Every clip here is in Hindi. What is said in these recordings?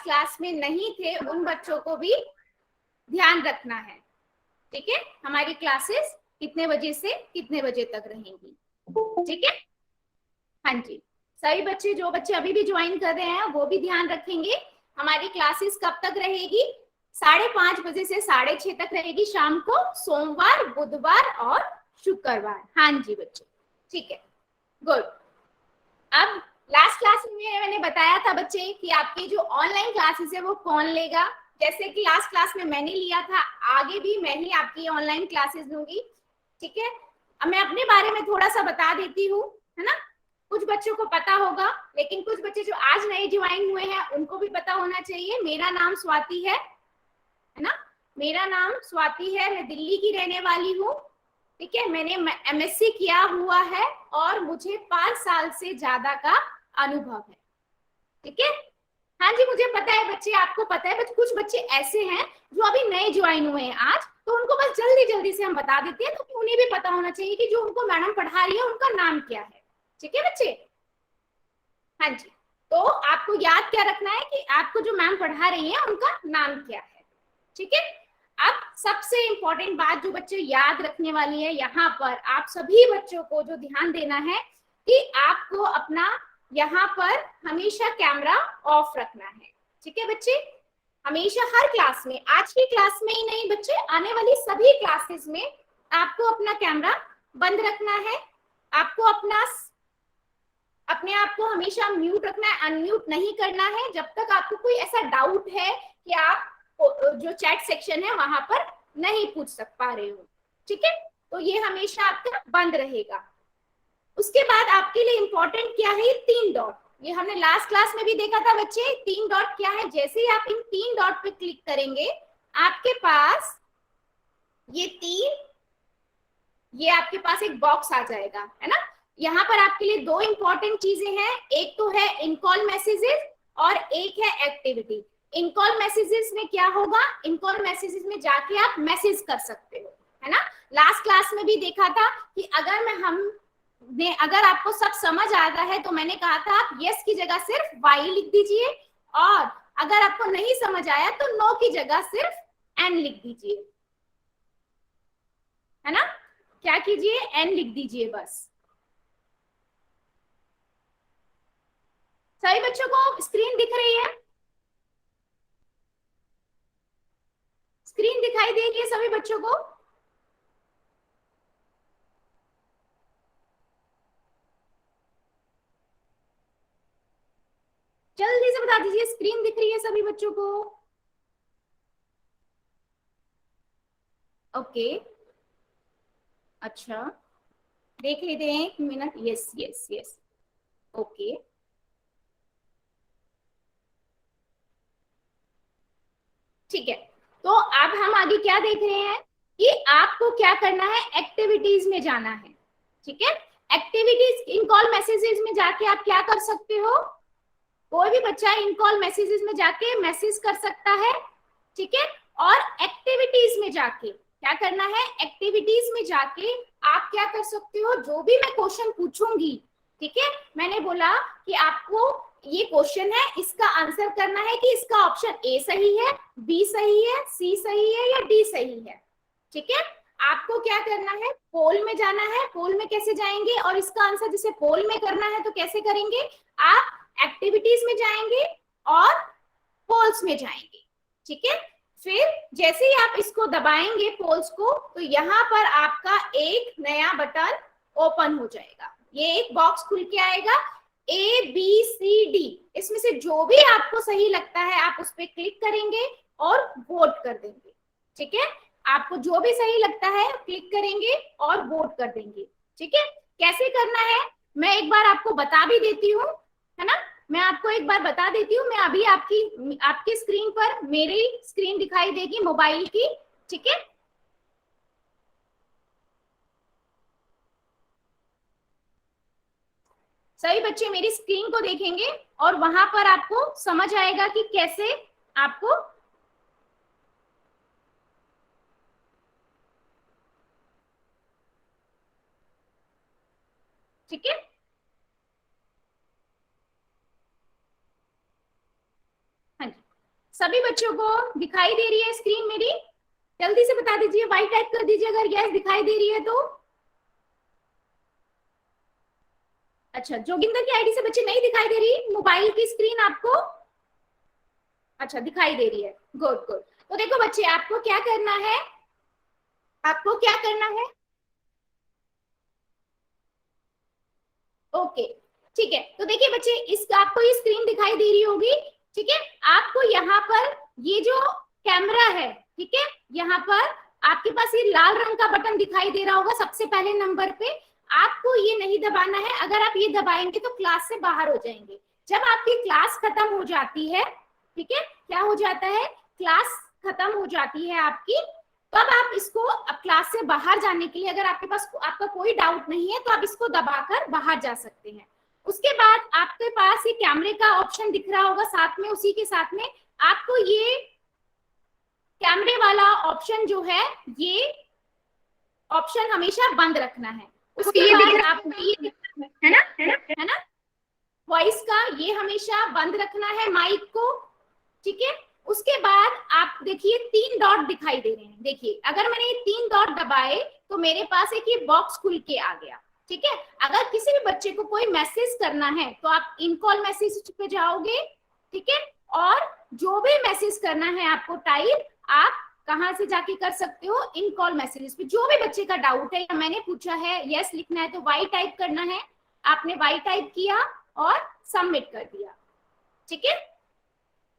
क्लास में नहीं थे उन बच्चों को भी ध्यान रखना है। ठीक है, हमारी क्लासेस कितने बजे से कितने बजे तक रहेंगी। ठीक है, हाँ जी, सभी बच्चे, जो बच्चे अभी भी ज्वाइन कर रहे हैं वो भी ध्यान रखेंगे। हमारी क्लासेस कब तक रहेगी? 5:30 बजे से 6:30 तक रहेगी शाम को, सोमवार, बुधवार और शुक्रवार। हाँ जी बच्चे, ठीक है, गुड। अब लास्ट क्लास में मैंने बताया था बच्चे कि आपकी जो ऑनलाइन क्लासेस है वो कौन लेगा। जैसे कि लास्ट क्लास में मैंने लिया था, आगे भी मैं ही आपकी ऑनलाइन क्लासेस लूंगी। ठीक है, अब मैं अपने बारे में थोड़ा सा बता देती हूँ, है ना। कुछ बच्चों को पता होगा, लेकिन कुछ बच्चे जो आज नए ज्वाइन हुए हैं उनको भी पता होना चाहिए। मेरा नाम स्वाति है ना, मेरा नाम स्वाति है, मैं दिल्ली की रहने वाली हूँ। ठीक है, मैंने एमएससी किया हुआ है और मुझे 5 साल से ज्यादा का अनुभव है। ठीक है, हाँ जी, मुझे पता है बच्चे, आपको पता है, बट कुछ बच्चे ऐसे हैं जो अभी नए ज्वाइन हुए हैं आज, तो उनको बस जल्दी जल्दी से हम बता देते हैं, तो उन्हें भी पता होना चाहिए कि जो उनको मैडम पढ़ा रही है उनका नाम क्या है। ठीक है बच्चे, हाँ जी, तो आपको याद क्या रखना है कि आपको जो मैम पढ़ा रही है उनका नाम क्या है। ठीक है, अब सबसे इंपॉर्टेंट बात जो बच्चे याद रखने वाली है, यहाँ पर आप सभी बच्चों को जो ध्यान देना है कि आपको अपना यहाँ पर हमेशा कैमरा ऑफ रखना है। ठीक है बच्चे, हमेशा हर क्लास में, आज की क्लास में ही नहीं बच्चे, आने वाली सभी क्लासेस में आपको अपना कैमरा बंद रखना है। आपको अपने आप को हमेशा म्यूट रखना है, अनम्यूट नहीं करना है जब तक आपको कोई ऐसा डाउट है कि आप जो चैट सेक्शन है वहां पर नहीं पूछ पा रहे हो। ठीक है, तो ये हमेशा आपका बंद रहेगा। उसके बाद आपके लिए इंपॉर्टेंट क्या है? ये 3 डॉट, ये हमने लास्ट क्लास में भी देखा था बच्चे। 3 डॉट क्या है? जैसे ही आप इन 3 डॉट पे क्लिक करेंगे, आपके पास ये आपके पास एक बॉक्स आ जाएगा, है ना। यहाँ पर आपके लिए 2 इंपॉर्टेंट चीजें हैं, एक तो है इनकॉल मैसेजेस और एक है एक्टिविटी। इनकॉल मैसेजेस में क्या होगा? इनकॉल मैसेजेस में जाके आप मैसेज कर सकते हो, है ना। लास्ट क्लास में भी देखा था कि अगर आपको सब समझ आता है तो मैंने कहा था आप यस की जगह सिर्फ वाई लिख दीजिए, और अगर आपको नहीं समझ आया तो नो की जगह सिर्फ एन लिख दीजिए, है ना। क्या कीजिए? एन लिख दीजिए बस। सभी बच्चों को स्क्रीन दिख रही है? स्क्रीन दिखाई दे रही है सभी बच्चों को? जल्दी से बता दीजिए, स्क्रीन दिख रही है सभी बच्चों को? ओके, अच्छा, देख लेते हैं 1 minute. Yes yes yes, okay, ठीक है। तो अब हम आगे क्या देख रहे हैं कि आपको क्या करना है? एक्टिविटीज में जाना है। ठीक है, एक्टिविटीज, इन कॉल मैसेजेस में जाके आप क्या कर सकते हो? कोई भी बच्चा इन कॉल मैसेजेस में जाके मैसेज कर सकता है। ठीक है, और एक्टिविटीज में जाके क्या करना है? एक्टिविटीज में जाके आप क्या कर सकते हो? जो भी मैं क्वेश्चन पूछूंगी, ठीक है, मैंने बोला कि आपको ये क्वेश्चन है, इसका आंसर करना है कि इसका ऑप्शन ए सही है, बी सही है, सी सही है या डी सही है। ठीक है, आपको क्या करना है? पोल में जाना है। पोल में कैसे जाएंगे? और इसका आंसर जैसे पोल में करना है तो कैसे करेंगे? आप एक्टिविटीज में जाएंगे और पोल्स में जाएंगे। ठीक है, फिर जैसे ही आप इसको दबाएंगे पोल्स को, तो यहाँ पर आपका एक नया बटन ओपन हो जाएगा। ये एक बॉक्स खुल के आएगा, ए बी सी डी, इसमें से जो भी आपको सही लगता है आप उस पर क्लिक करेंगे और वोट कर देंगे। ठीक है, आपको जो भी सही लगता है क्लिक करेंगे और वोट कर देंगे। ठीक है, कैसे करना है मैं एक बार आपको बता भी देती हूँ, है ना। मैं आपको एक बार बता देती हूँ। मैं अभी आपकी स्क्रीन पर मेरी स्क्रीन दिखाई देगी मोबाइल की। ठीक है, सभी बच्चे मेरी स्क्रीन को देखेंगे और वहां पर आपको समझ आएगा कि कैसे आपको, ठीक है, हाँ जी, सभी बच्चों को दिखाई दे रही है स्क्रीन मेरी? जल्दी से बता दीजिए, वाई टाइप कर दीजिए अगर यस दिखाई दे रही है तो। अच्छा, जोगिंदर की आईडी से बच्चे नहीं दिखाई दे रही मोबाइल की स्क्रीन आपको? अच्छा, दिखाई दे रही है, गुड गुड। तो देखो बच्चे, आपको क्या करना है, आपको क्या करना है, ओके ठीक है। तो देखिए बच्चे, इस आपको ये स्क्रीन दिखाई दे रही होगी, ठीक है। आपको यहाँ पर ये जो कैमरा है, ठीक है, यहाँ पर आपके पास ये लाल रंग का बटन दिखाई दे रहा होगा सबसे पहले नंबर पे। आपको ये नहीं दबाना है, अगर आप ये दबाएंगे तो क्लास से बाहर हो जाएंगे। जब आपकी क्लास खत्म हो जाती है, ठीक है, क्या हो जाता है, क्लास खत्म हो जाती है आपकी, तब आप इसको, अब क्लास से बाहर जाने के लिए अगर आपके पास आपका कोई डाउट नहीं है तो आप इसको दबाकर बाहर जा सकते हैं। उसके बाद आपके पास ये कैमरे का ऑप्शन दिख रहा होगा साथ में, उसी के साथ में आपको ये कैमरे वाला ऑप्शन जो है, ये ऑप्शन हमेशा बंद रखना है। उसके बाद आपको ये है ना, है ना, वॉइस का ये हमेशा बंद रखना है, माइक को, ठीक है। उसके बाद आप देखिए 3 डॉट दिखाई दे रहे हैं, देखिए अगर मैंने ये 3 डॉट दबाए तो मेरे पास एक ये बॉक्स खुल के आ गया, ठीक है। अगर किसी भी बच्चे को कोई मैसेज करना है तो आप इन कॉल मैसेज पे जाओगे, ठीक है, और जो भी मैसेज करना है आपको टाइप, आप कहां से जाके कर सकते हो, इन कॉल मैसेजेस पे। जो भी बच्चे का डाउट है या मैंने पूछा है यस लिखना है तो वाई टाइप करना है, आपने वाई टाइप किया और सबमिट कर दिया, ठीक है।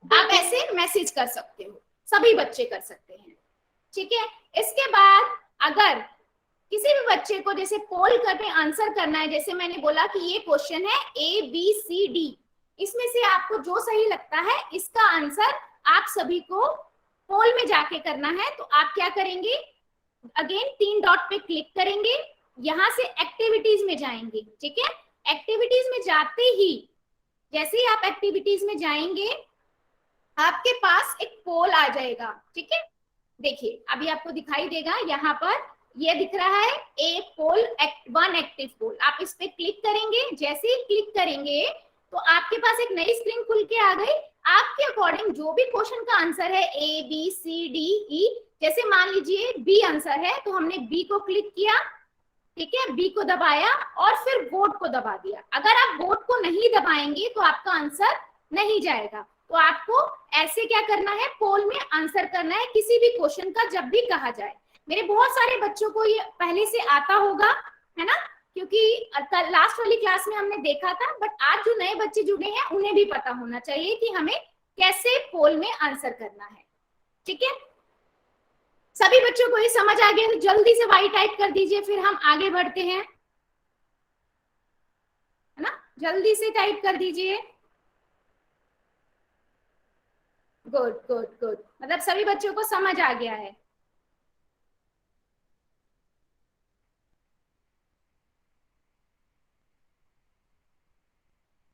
आप ऐसे मैसेज कर सकते हो, सभी बच्चे कर सकते हैं, ठीक है। इसके बाद अगर किसी भी बच्चे को जैसे पोल करके आंसर करना है, जैसे मैंने बोला कि ये क्वेश्चन है ABCD, इसमें से आपको जो सही लगता है इसका आंसर आप सभी को पोल में जाके करना है। तो आप क्या करेंगे, अगेन 3 डॉट पे क्लिक करेंगे, यहां से एक्टिविटीज में जाएंगे, ठीक है। एक्टिविटीज में जाते ही, जैसे ही आप एक्टिविटीज में जाएंगे आपके पास एक पोल आ जाएगा, ठीक है। देखिए अभी आपको दिखाई देगा, यहाँ पर ये दिख रहा है ए पोल, 1 एक्टिव पोल। आप इस पे क्लिक करेंगे, जैसे ही क्लिक करेंगे तो आपके पास एक नई स्क्रीन खुल के आ गई। आपके अकॉर्डिंग जो भी क्वेश्चन का आंसर है ABCDE, जैसे मान लीजिए बी आंसर है तो हमने बी को क्लिक किया, ठीक है, बी को दबाया और फिर वोट को दबा दिया। अगर आप वोट को नहीं दबाएंगे तो आपका आंसर नहीं जाएगा। तो आपको ऐसे क्या करना है, पोल में आंसर करना है किसी भी क्वेश्चन का जब भी कहा जाए। मेरे बहुत सारे बच्चों को ये पहले से आता होगा, है ना, क्योंकि लास्ट वाली क्लास में हमने देखा था, बट आज जो नए बच्चे जुड़े हैं उन्हें भी पता होना चाहिए कि हमें कैसे पोल में आंसर करना है, ठीक है। सभी बच्चों को ये समझ आ गया तो जल्दी से वाई टाइप कर दीजिए, फिर हम आगे बढ़ते हैं, है ना, जल्दी से टाइप कर दीजिए। गुड गुड गुड, मतलब सभी बच्चों को समझ आ गया है।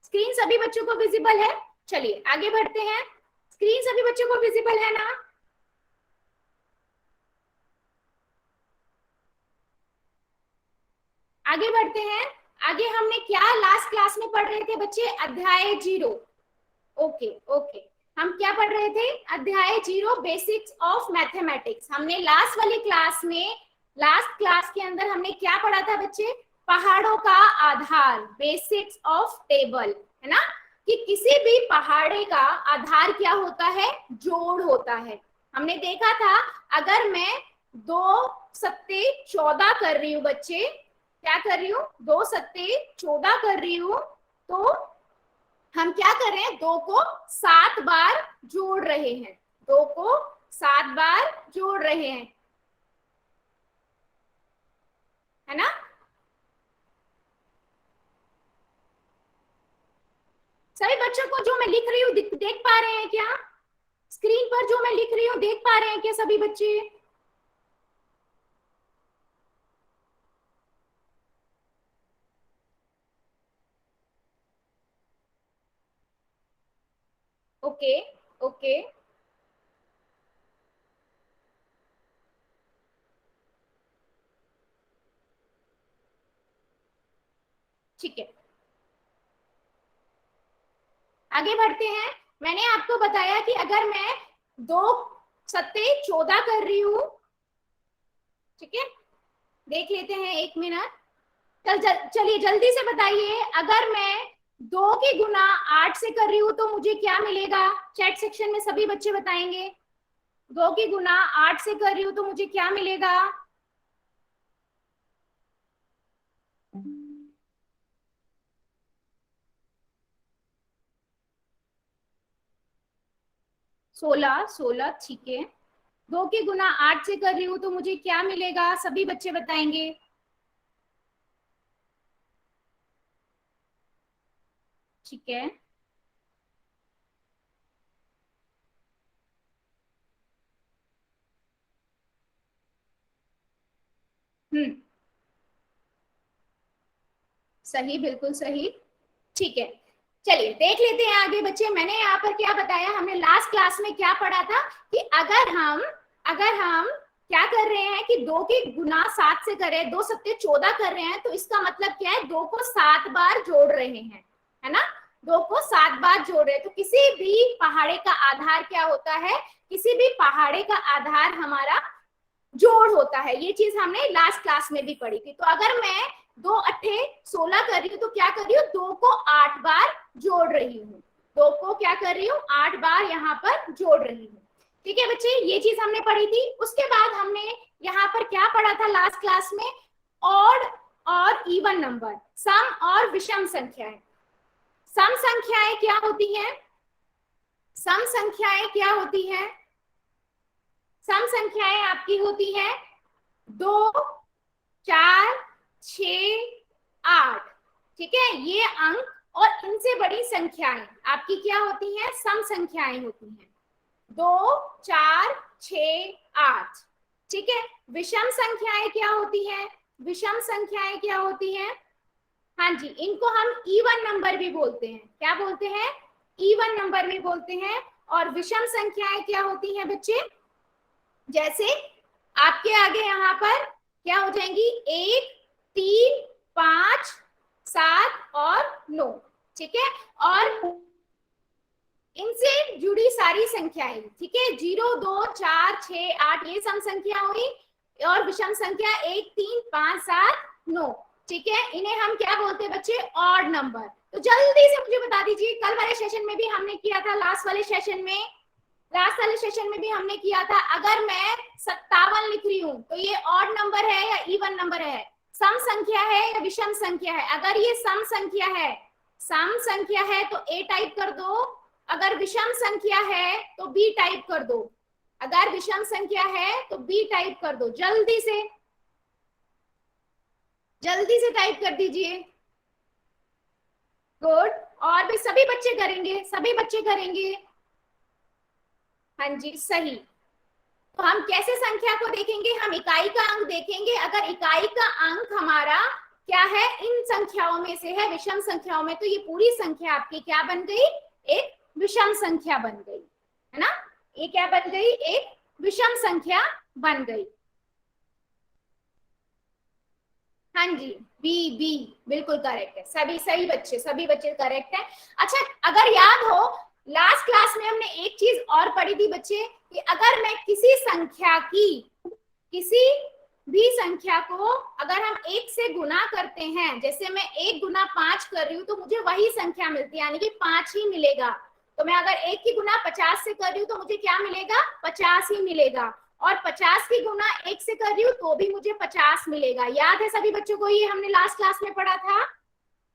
स्क्रीन सभी बच्चों को विजिबल है? चलिए आगे बढ़ते हैं। स्क्रीन सभी बच्चों को विजिबल है ना? आगे बढ़ते हैं। आगे हमने क्या लास्ट क्लास में पढ़ रहे थे बच्चे, अध्याय 0। ओके ओके, हम क्या पढ़ रहे थे, अध्याय 0 बेसिक्स ऑफ मैथमेटिक्स। हमने लास्ट वाली क्लास में, लास्ट क्लास के अंदर हमने क्या पढ़ा था बच्चे, पहाड़ों का आधार, बेसिक्स ऑफ टेबल, है ना, कि किसी भी पहाड़े का आधार क्या होता है, जोड़ होता है। हमने देखा था अगर मैं 2 सत्ते 14 कर रही हूँ बच्चे, क्या कर रही हूँ, 2 सत्ते 14 कर रही हूँ, तो हम क्या कर रहे हैं, 2 को 7 बार जोड़ रहे हैं, 2 को 7 बार जोड़ रहे हैं, है ना। सभी बच्चों को जो मैं लिख रही हूँ देख पा रहे हैं क्या, स्क्रीन पर जो मैं लिख रही हूँ देख पा रहे हैं क्या सभी बच्चे? ओके ओके, ठीक है, आगे बढ़ते हैं। मैंने आपको बताया कि अगर मैं 2 सत्ते 14 कर रही हूं, ठीक है, देख लेते हैं 1 मिनट। चलिए जल्दी से बताइए, अगर मैं 2 की गुना 8 से कर रही हूं तो मुझे क्या मिलेगा? चैट सेक्शन में सभी बच्चे बताएंगे। 2 की गुना 8 से कर रही हूं तो मुझे क्या मिलेगा? 16, 16, ठीक है। 2 की गुना 8 से कर रही हूं तो मुझे क्या मिलेगा? सभी बच्चे बताएंगे। ठीक है, हम्म, सही, बिल्कुल सही। ठीक है, चलिए देख लेते हैं आगे बच्चे। मैंने यहाँ पर क्या बताया, हमने लास्ट क्लास में क्या पढ़ा था कि अगर हम क्या कर रहे हैं कि 2 की गुना 7 से करें, 2 सत्ते 14 कर रहे हैं, तो इसका मतलब क्या है? 2 को 7 बार जोड़ रहे हैं, है ना? 2 को 7 बार जोड़ रहे हैं। तो किसी भी पहाड़े का आधार क्या होता है? किसी भी पहाड़े का आधार हमारा जोड़ होता है। ये चीज हमने लास्ट क्लास में भी पढ़ी थी। तो अगर मैं 2 अट्ठे 16 कर रही हूँ तो क्या कर रही हूँ? 2 को 8 बार जोड़ रही हूँ। 2 को क्या कर रही हूँ? 8 बार यहाँ पर जोड़ रही हूँ। ठीक है बच्चे, ये चीज हमने पढ़ी थी। उसके बाद हमने यहाँ पर क्या पढ़ा था लास्ट क्लास में? ऑड और इवन नंबर, सम और विषम संख्याएं। सम संख्याएं क्या होती हैं? सम संख्याएं क्या होती हैं? सम संख्याएं आपकी होती है 2, 4, 6, 8। ठीक है, ये अंक और इनसे बड़ी संख्याएं आपकी क्या होती हैं? सम संख्याएं होती हैं। 2, 4, 6, 8। ठीक है, विषम संख्याएं क्या होती हैं? विषम संख्याएं क्या होती हैं? हाँ जी, इनको हम इवन नंबर भी बोलते हैं। क्या बोलते हैं? इवन नंबर भी बोलते हैं। और विषम संख्याएं क्या होती हैं बच्चे? जैसे आपके आगे यहाँ पर क्या हो जाएंगी? 1, 3, 5, 7 और 9। ठीक है, और इनसे जुड़ी सारी संख्याएं, ठीक है, 0, 2, 4, 6, 8 ये सम संख्या हुई, और विषम संख्या 1, 3, 5, 7, 9। ठीक है, इन्हें हम क्या बोलते हैं बच्चे? Odd number. तो जल्दी से मुझे बता दीजिए, कल वाले सेशन में भी हमने किया था, लास्ट वाले सेशन में भी हमने किया था, अगर मैं 57 लिख रही हूँ तो ये ऑड नंबर है या इवन नंबर है? सम संख्या है या विषम संख्या है? अगर ये सम संख्या है तो ए टाइप कर दो, अगर विषम संख्या है तो बी टाइप कर दो। अगर विषम संख्या है तो बी टाइप कर दो। जल्दी से टाइप कर दीजिए। गुड, और भी सभी बच्चे करेंगे। हाँ जी, सही। तो हम कैसे संख्या को देखेंगे? हम इकाई का अंक देखेंगे। अगर इकाई का अंक हमारा क्या है? इन संख्याओं में से है, विषम संख्याओं में, तो ये पूरी संख्या आपकी क्या बन गई? एक विषम संख्या बन गई, है ना? ये क्या बन गई? एक विषम संख्या बन गई। हाँ जी, बी बी बिल्कुल करेक्ट है। सभी बच्चे करेक्ट है। अच्छा, अगर याद हो लास्ट क्लास में हमने एक चीज और पढ़ी थी बच्चे, कि अगर मैं किसी भी संख्या को अगर हम 1 से गुना करते हैं, जैसे मैं 1 गुना 5 कर रही हूँ तो मुझे वही संख्या मिलती है, यानी कि 5 ही मिलेगा। तो मैं अगर 1 की गुना 50 से कर रही हूँ तो मुझे क्या मिलेगा? 50 ही मिलेगा। और 50 की गुना 1 से कर रही हूँ तो भी मुझे 50 मिलेगा। याद है सभी बच्चों को? ये हमने लास्ट क्लास में पढ़ा था।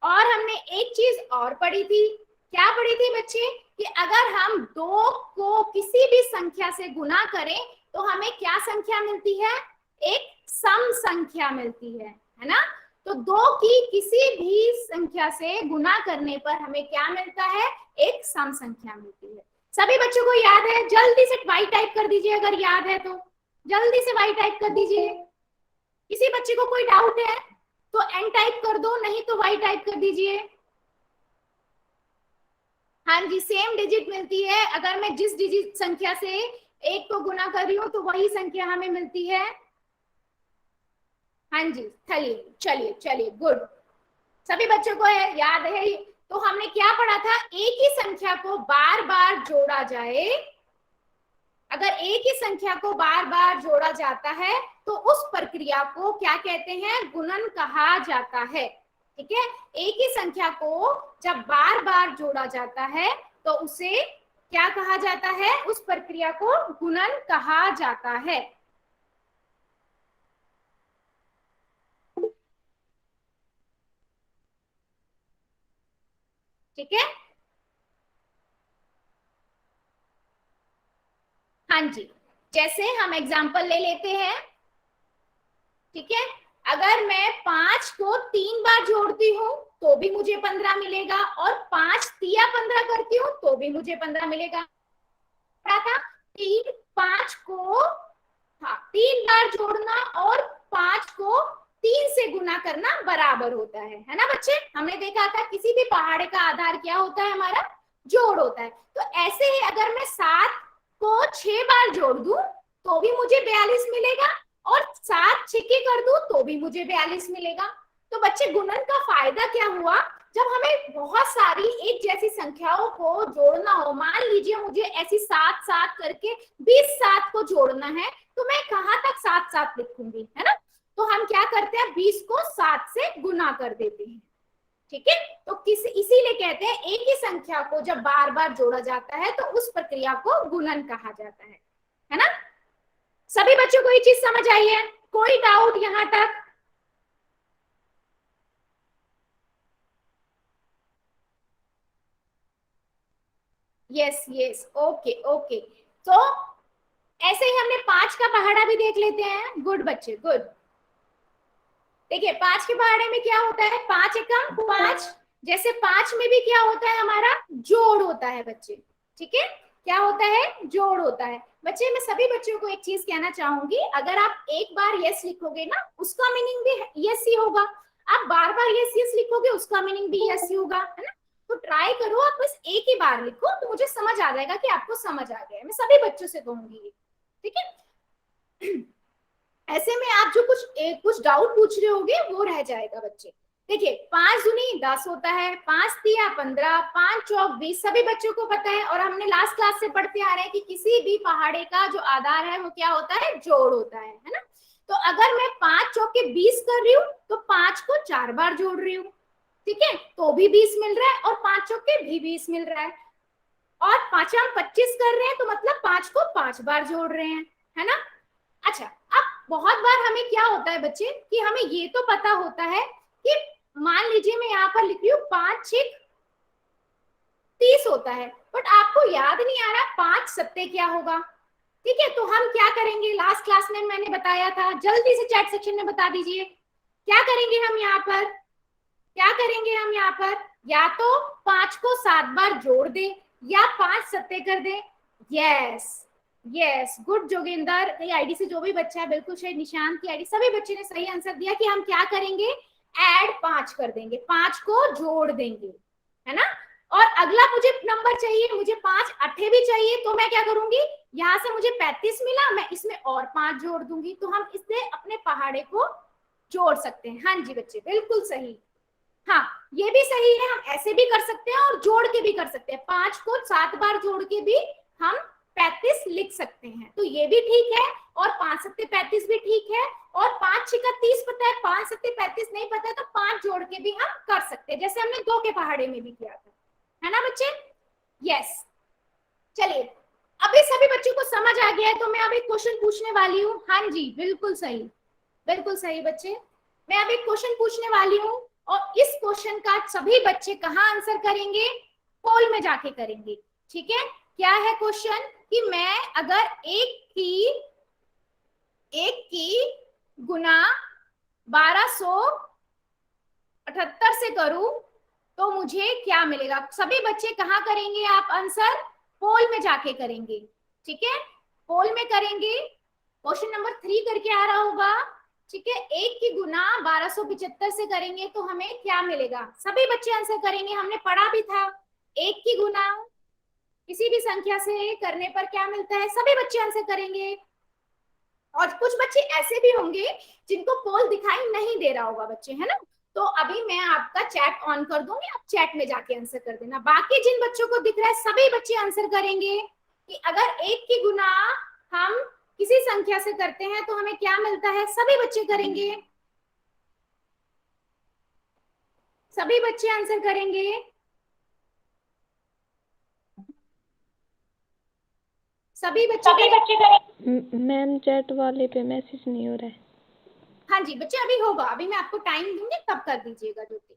और हमने एक चीज और पढ़ी थी। क्या पढ़ी थी बच्चे? कि अगर हम 2 को किसी भी संख्या से गुना करें तो हमें क्या संख्या मिलती है? एक सम संख्या मिलती है ना? तो 2 की किसी भी संख्या से गुना करने पर हमें क्या मिलता है? एक सम संख्या मिलती है। सभी बच्चों को याद है? जल्दी से वाई टाइप कर दीजिए, अगर याद है तो जल्दी से वाई टाइप कर दीजिए। किसी बच्चे को कोई डाउट है तो एन टाइप कर दो, नहीं तो वाई टाइप कर दीजिए। हाँ जी, सेम डिजिट मिलती है। अगर मैं जिस डिजिट संख्या से 1 को गुना कर रही हूँ तो वही संख्या हमें मिलती है। हाँ जी, चलिए, गुड। सभी बच्चों को याद है तो हमने क्या पढ़ा था, एक ही संख्या को बार बार जोड़ा जाए, अगर एक ही संख्या को बार बार जोड़ा जाता है तो उस प्रक्रिया को क्या कहते हैं, गुणन कहा जाता है। ठीक है, एक ही संख्या को जब बार बार जोड़ा जाता है तो उसे क्या कहा जाता है, उस प्रक्रिया को गुणन कहा जाता है। ठीक है, हाँ जी, जैसे हम एग्जाम्पल ले लेते हैं। ठीक है, अगर मैं 5 को 3 बार जोड़ती हूँ तो भी मुझे 15 मिलेगा, और 5 तिया 15 करती हूँ तो भी मुझे 15 मिलेगा। क्या था, 3 5 को, हाँ, 3 बार जोड़ना और 5 को 3 से गुना करना बराबर होता है ना बच्चे। हमने देखा था किसी भी पहाड़े का आधार क्या होता है, हमारा जोड़ होता है। तो ऐसे ही अगर मैं 7 को 6 बार जोड़ दूं तो भी मुझे 42 मिलेगा, और 7 छक्के कर दूं तो भी मुझे 42 मिलेगा। तो बच्चे गुणन का फायदा क्या हुआ, जब हमें बहुत सारी एक जैसी संख्याओं को जोड़ना हो, मान लीजिए मुझे ऐसी 7 7 करके 20 7 को जोड़ना है, तो मैं कहाँ तक 7 7 लिखूंगी, है ना। तो हम क्या करते हैं, 20 को 7 से गुना कर देते हैं। ठीक है, तो इसीलिए कहते हैं एक ही संख्या को जब बार बार जोड़ा जाता है तो उस प्रक्रिया को गुणन कहा जाता है ना। सभी बच्चों को ये चीज समझ आई है, कोई डाउट यहाँ तक? Yes yes, okay okay. तो ऐसे ही हमने 5 का पहाड़ा भी देख लेते हैं। गुड बच्चे, गुड। देखिए 5 के पहाड़े में क्या होता है, 5 एकम 5, जैसे 5 में भी क्या होता है, हमारा जोड़ होता है बच्चे। ठीक है, क्या होता है, जोड़ होता है। बच्चे मैं सभी बच्चों को एक चीज कहना चाहूंगी, अगर आप एक बार यस लिखोगे ना, उसका मीनिंग भी यस ही होगा। आप बार बार यस यस लिखोगे, उसका मीनिंग भी यस ही होगा, है ना। तो ट्राई करो आप बस एक ही बार लिखो, तो मुझे समझ आ जाएगा कि आपको समझ आ गया है। मैं सभी बच्चों से कहूंगी, ठीक है। ऐसे में आप जो कुछ डाउट पूछ रहे होगे वो रह जाएगा बच्चे। देखिए 5 दूनी 10 होता है, 5 तिया 15, 5 चौक 20, सभी बच्चों को पता है। और हमने लास्ट क्लास से पढ़ते आ रहे हैं कि किसी भी पहाड़े का जो आधार है वो क्या होता है, जोड़ होता है ना। तो अगर मैं 5 चौके 20 कर रही हूँ तो 5 को 4 बार जोड़ रही हूँ, ठीक है, तो भी 20 मिल रहा है, और 5 चौके भी 20 मिल रहा है, और 5 हम 25 कर रहे हैं, तो मतलब 5 को 5 बार जोड़ रहे हैं, है ना। अच्छा, अब बहुत बार हमें क्या होता है बच्चे, कि हमें ये तो पता होता है कि मान लीजिए मैं यहाँ पर लिख रही हूँ 5 6 30 होता है, बट आपको याद नहीं आ रहा 5 सत्ते क्या होगा। ठीक है, तो हम क्या करेंगे, लास्ट क्लास में मैंने बताया था, जल्दी से चैट सेक्शन में बता दीजिए क्या करेंगे हम यहाँ पर। क्या करेंगे हम यहाँ पर, या तो 5 को 7 बार जोड़ दे, या 5 सत्ते कर दे। यस यस, गुड जोगिंदर, कई आईडी से जो भी बच्चा है, बिल्कुल सही, निशांत की आईडी, सभी बच्चे ने सही आंसर दिया कि हम क्या करेंगे, ऐड 5 कर देंगे, 5 को जोड़ देंगे, है ना। और अगला मुझे नंबर चाहिए, मुझे 5 अट्ठे भी चाहिए, तो मैं क्या करूंगी, यहाँ से मुझे 35 मिला, मैं इसमें और 5 जोड़ दूंगी, तो हम इससे अपने पहाड़े को जोड़ सकते हैं। हाँ जी बच्चे, बिल्कुल सही। हाँ, ये भी सही है, हम ऐसे भी कर सकते हैं और जोड़ के भी कर सकते हैं, 5 को 7 बार जोड़ के भी हम 35 लिख सकते हैं, तो ये भी ठीक है। और 5 सत्ते 35 भी ठीक है, और 5 छिका 30 पता है, 5 सत्ते 35 नहीं पता है, तो 5 जोड़ के भी हम कर सकते हैं, जैसे हमने 2 के पहाड़े में भी किया था, है ना बच्चे। यस, चलिए अभी सभी बच्चों को समझ आ गया है, तो मैं अभी क्वेश्चन पूछने वाली हूँ। हाँ जी, बिल्कुल सही, बिल्कुल सही बच्चे, मैं अभी क्वेश्चन पूछने वाली हूँ, और इस क्वेश्चन का सभी बच्चे कहाँ आंसर करेंगे, पोल में जाके करेंगे। ठीक है, क्या है क्वेश्चन, कि मैं अगर एक की गुना 1278 से करूं तो मुझे क्या मिलेगा। सभी बच्चे कहाँ करेंगे आप आंसर, पोल में जाके करेंगे। ठीक है, पोल में करेंगे, क्वेश्चन नंबर 3 करके आ रहा होगा। ठीक है, एक की गुना 1275 से करेंगे तो हमें क्या मिलेगा, सभी बच्चे आंसर करेंगे, हमने पढ़ा भी था, एक की गुना किसी भी संख्या से करने पर क्या मिलता है, सभी बच्चे आंसर करेंगे। और कुछ बच्चे ऐसे भी होंगे जिनको पोल दिखाई नहीं दे रहा होगा बच्चे, है ना, तो अभी मैं आपका चैट ऑन कर दूंगी, आप चैट में जाके आंसर कर देना। बाकी जिन बच्चों को दिख रहा है सभी बच्चे आंसर करेंगे कि अगर 1 की गुना हम किसी संख्या से करते हैं तो हमें क्या मिलता है, सभी बच्चे करेंगे, सभी बच्चे आंसर करेंगे। सभी बच्चे करेंगे। मैम चैट वाले पे मैसेज नहीं हो रहा है। हाँ जी बच्चे अभी होगा, अभी मैं आपको टाइम दूंगी तब कर दीजिएगा ज्योति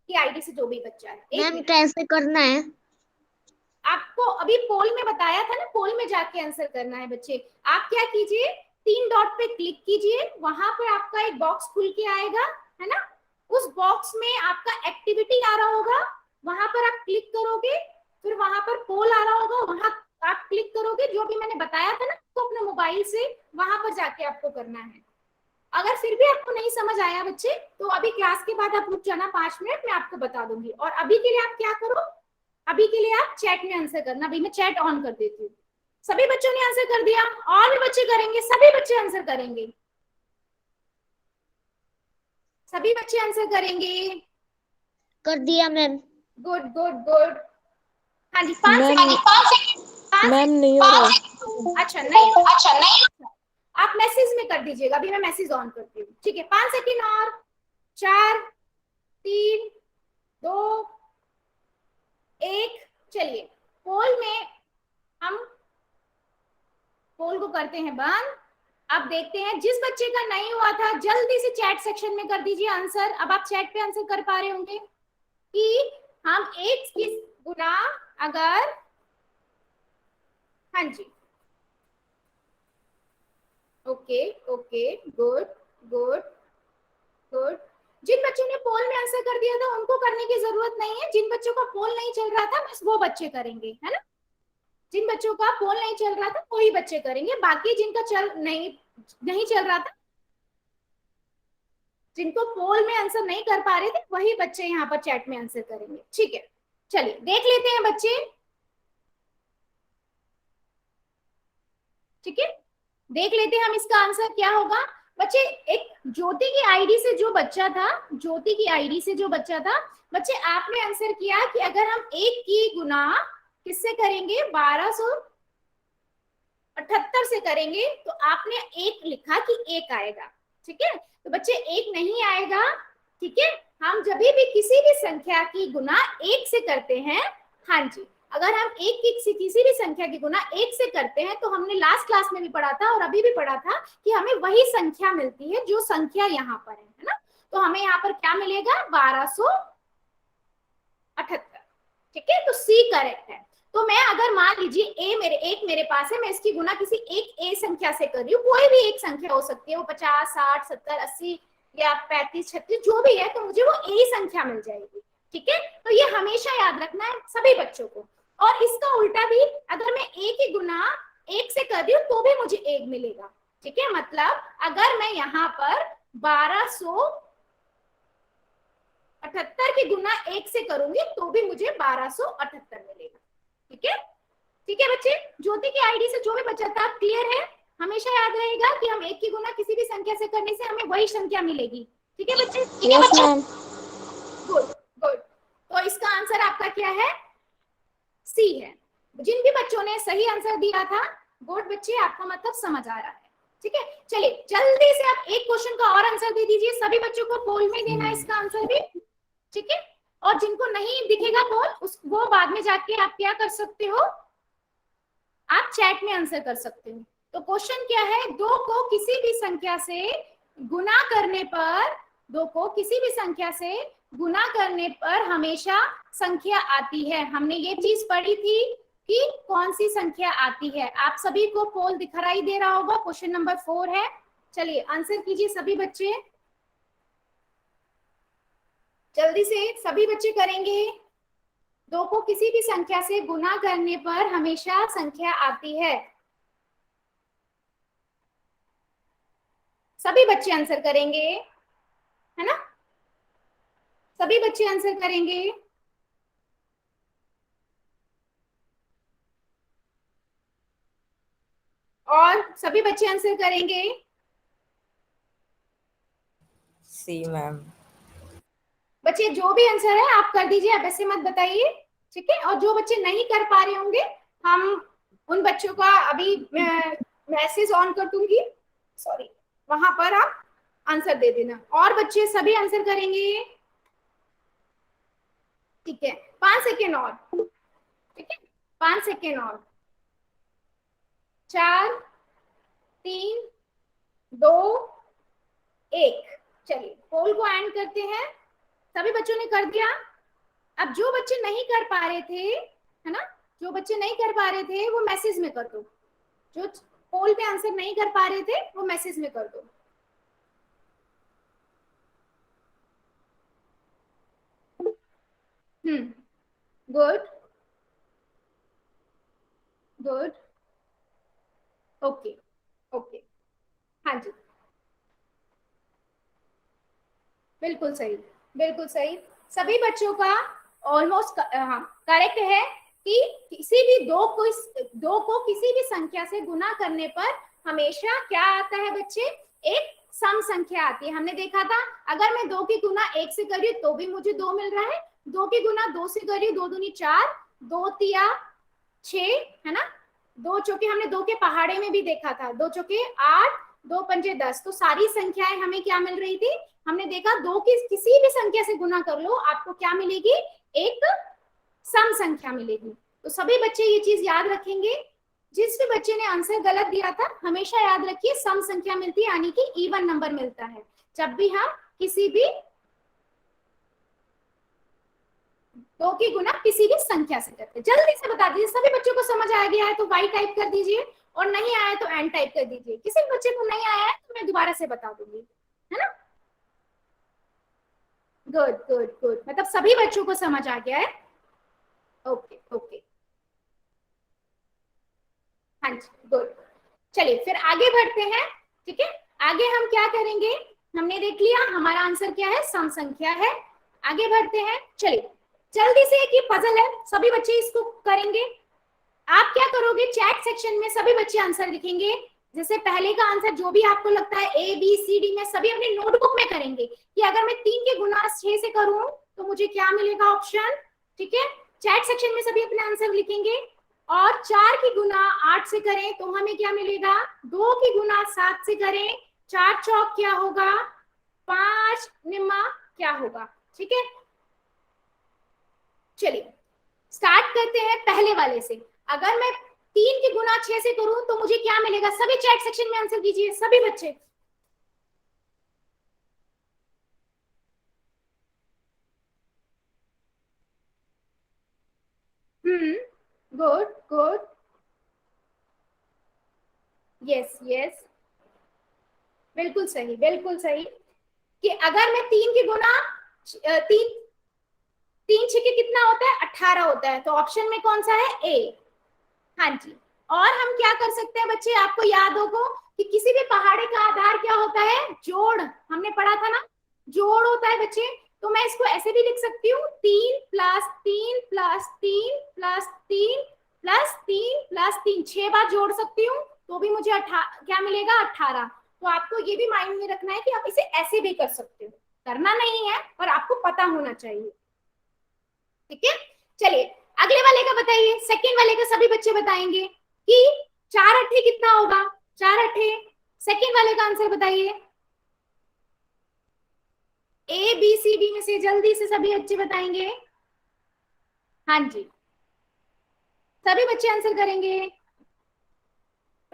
की आईडी से जो भी बच्चा है। मैम कैसे करना है? आपको अभी पोल में बताया था ना, पोल में जाके आंसर करना है बच्चे। आप क्या कीजिए, 3 डॉट पे क्लिक कीजिए, वहां पर आपका एक बॉक्स खुल के आएगा, है ना। उस बॉक्स में आपका एक्टिविटी आ रहा होगा, वहां पर आप क्लिक करोगे, फिर वहां पर पोल आ रहा होगा, वहां आप क्लिक करोगे, जो भी मैंने बताया था ना, तो अपने मोबाइल से वहां पर जाके आपको करना है। अगर फिर भी आपको नहीं समझ आया बच्चे, तो अभी क्लास के बाद आप रुक जाना 5 मिनट, मैं आपको बता दूंगी। और अभी के लिए आप क्या करो, अभी के लिए आप चैट में आंसर करना। अभी मैं चैट ऑन कर देती हूँ। सभी बच्चों ने आंसर कर दिया, और भी बच्चे करेंगे, सभी बच्चे आंसर करेंगे, सभी बच्चे आंसर करेंगे। कर दिया मैम। Good good good. हाँ जी, 5 मैम सेकंड। मैम नहीं हो रहा। अच्छा नहीं, आप मैसेज में कर दीजिएगा, अभी मैं मैसेज ऑन करती हूँ, ठीक है। 5 सेकंड और, 4 3 2 1। चलिए पोल में हम पोल को करते हैं बंद। अब देखते हैं, जिस बच्चे का नहीं हुआ था जल्दी से चैट सेक्शन में कर दीजिए आंसर। अब आप चैट पे आंसर कर पा रहे होंगे कि हम 1 की गुना अगर, हाँ जी, okay okay, good good good. जिन बच्चों ने पोल में आंसर कर दिया था उनको करने की जरूरत नहीं है, जिन बच्चों का पोल नहीं चल रहा था बस वो बच्चे करेंगे, है ना। जिन बच्चों का पोल नहीं चल रहा था वही बच्चे करेंगे, बाकी जिनका चल नहीं चल रहा था, जिनको पोल में आंसर नहीं कर पा रहे थे, वही बच्चे यहाँ पर चैट में आंसर करेंगे, ठीक है। चलिए देख लेते हैं बच्चे, ठीक है, देख लेते हैं हम इसका आंसर क्या होगा। बच्चे एक ज्योति की आईडी से जो बच्चा था, ज्योति की आईडी से जो बच्चा था, बच्चे आपने आंसर किया कि अगर हम 1 की गुना किससे करेंगे, 1278 से करेंगे, तो आपने 1 लिखा कि 1 आएगा, ठीक है। तो बच्चे 1 नहीं आएगा, ठीक है। हम जब भी किसी भी संख्या की गुना 1 से करते हैं, हाँ जी, अगर हम 1 की किसी भी संख्या की गुना 1 से करते हैं, तो हमने लास्ट क्लास में भी पढ़ा था और अभी भी पढ़ा था कि हमें वही संख्या मिलती है जो संख्या यहाँ पर है ना। तो हमें यहाँ पर क्या मिलेगा, 1278, ठीक है। तो सी करेक्ट है। तो मैं अगर मान लीजिए एक मेरे पास है, मैं इसकी गुना किसी एक ए संख्या से कर रही हूँ, कोई भी एक संख्या हो सकती है, वो 50 60 70 80 या 35 36 जो भी है, तो मुझे वो ए संख्या मिल जाएगी, ठीक है। तो ये हमेशा याद रखना है सभी बच्चों को। और इसका उल्टा भी, अगर मैं ए की गुना 1 से कर रही हूँ तो भी मुझे 1 मिलेगा, ठीक है। मतलब अगर मैं यहाँ पर 1278 की गुना 1 से करूंगी तो भी मुझे 1278 मिलेगा, ठीक है। ठीक है बच्चे, ज्योति की आईडी से जो भी बचा था क्लियर है। हमेशा याद रहेगा कि हम 1 की गुना किसी भी संख्या से करने से हमें वही संख्या मिलेगी, ठीक है बच्चे। Yes ma'am. Good good. तो इसका आंसर आपका क्या है, सी है। जिन भी बच्चों ने सही आंसर दिया था, गुड बच्चे, आपका मतलब समझ आ रहा है, ठीक है। चलिए जल्दी से आप एक क्वेश्चन का और आंसर दे दीजिए, सभी बच्चों को पोल में देना है इसका आंसर भी, ठीक है। और जिनको नहीं दिखेगा पोल, वो बाद में जाके आप क्या कर सकते हो, आप चैट में आंसर कर सकते हो। तो क्वेश्चन क्या है, 2 को किसी भी संख्या से गुना करने पर, 2 को किसी भी संख्या से गुना करने पर हमेशा संख्या आती है। हमने ये चीज पढ़ी थी कि कौन सी संख्या आती है। आप सभी को पोल दिखाई दे रहा होगा, क्वेश्चन नंबर 4 है। चलिए आंसर कीजिए सभी बच्चे, जल्दी से सभी बच्चे करेंगे। 2 को किसी भी संख्या से गुना करने पर हमेशा संख्या आती है। सभी बच्चे आंसर करेंगे, है ना, सभी बच्चे आंसर करेंगे। और सभी बच्चे आंसर करेंगे। सी मैम। बच्चे जो भी आंसर है आप कर दीजिए, आप ऐसे मत बताइए, ठीक है। और जो बच्चे नहीं कर पा रहे होंगे, हम उन बच्चों का अभी मैसेज ऑन कर दूंगी, सॉरी, वहां पर आप आंसर दे देना। और बच्चे सभी आंसर करेंगे, ठीक है। 5 सेकेंड और, ठीक है, 5 सेकेंड और। 4, 3, 2, 1। चलिए पोल को एंड करते हैं। सभी बच्चों ने कर दिया। अब जो बच्चे नहीं कर पा रहे थे, है ना, जो बच्चे नहीं कर पा रहे थे वो मैसेज में कर दो। जो पोल पे आंसर नहीं कर पा रहे थे वो मैसेज में कर दो। गुड, गुड, ओके, ओके, हाँ जी, बिल्कुल सही, बिल्कुल सही। सभी बच्चों का ऑलमोस्ट हाँ करेक्ट है कि किसी भी दो को किसी भी संख्या से गुना करने पर हमेशा क्या आता है बच्चे, एक सम संख्या आती है। हमने देखा था अगर मैं 2 की गुना 1 से करी तो भी मुझे 2 मिल रहा है, 2 की गुना 2 से करी, 2 दूनी 4, 2 तिया 6, है ना, 2 चौके, हमने 2 के पहाड़े में भी देखा था, 2 चौके 8, 2 पंजे 10। तो सारी संख्याएं हमें क्या मिल रही थी, हमने देखा 2 की किसी भी संख्या से गुना कर लो आपको क्या मिलेगी, एक सम संख्या मिलेगी। तो सभी बच्चे ये चीज याद रखेंगे। जिस भी बच्चे ने आंसर गलत दिया था हमेशा याद रखिए सम संख्या मिलती है, यानी कि इवन नंबर मिलता है जब भी हम किसी भी 2 की गुना किसी भी संख्या से करते। जल्दी से बता दीजिए, सभी बच्चों को समझ आ गया है तो वाई टाइप कर दीजिए, और नहीं आया तो एन टाइप कर दीजिए। किसी बच्चे को नहीं आया है तो मैं दोबारा से बता दूंगी, है ना। गुड, गुड, गुड, मतलब सभी बच्चों को समझ आ गया है। ओके, ओके, हाँ जी, गुड। चलिए फिर आगे बढ़ते हैं, ठीक है। आगे हम क्या करेंगे, हमने देख लिया हमारा आंसर क्या है, सम संख्या है। आगे बढ़ते हैं, चलिए जल्दी से, एक ये पजल है, सभी बच्चे इसको करेंगे। आप क्या करोगे, चैट सेक्शन में सभी बच्चे आंसर लिखेंगे। जैसे पहले का आंसर जो भी आपको लगता है ए बी सी डी में, सभी अपने नोटबुक में करेंगे कि अगर मैं 3 के गुना 6 से करूं तो मुझे क्या मिलेगा ऑप्शन, ठीक है। चैट सेक्शन में सभी अपने आंसर लिखेंगे। और 4 की गुना 8 से करें तो हमें क्या मिलेगा, 2 की गुना 7 से करें, 4 चौक क्या होगा, 5 निम्मा क्या होगा, ठीक है। चलिए स्टार्ट करते हैं पहले वाले से। अगर मैं 3 की गुना 6 से करूं तो मुझे क्या मिलेगा, सभी चैट सेक्शन में आंसर कीजिए सभी बच्चे। गुड, गुड, यस, यस, बिल्कुल सही, बिल्कुल सही। कि अगर मैं 3 की गुना 3, 3 छके कितना होता है, 18 होता है, तो ऑप्शन में कौन सा है, ए। हाँ जी। और हम क्या कर सकते हैं बच्चे, आपको याद होगा कि किसी भी पहाड़े का आधार क्या होता है, जोड़, हमने पढ़ा था ना, जोड़ होता है बच्चे। तो मैं इसको ऐसे भी लिख सकती हूँ, 3 plus 3 plus 3 plus 3 plus 3 plus 3, 6 बार जोड़ सकती हूँ तो भी मुझे क्या मिलेगा, 18। तो आपको ये भी माइंड में रखना है कि आप इसे ऐसे भी कर सकते हो, करना नहीं है पर आपको पता होना चाहिए, ठीक है। चलिए अगले वाले का बताइए, सेकंड वाले का सभी बच्चे बताएंगे कि 4 अट्ठे कितना होगा, 4 अट्ठे। सेकंड वाले का आंसर बताइए, ए बी सी डी में से जल्दी से सभी बच्चे बताएंगे। हाँ जी, सभी बच्चे आंसर करेंगे।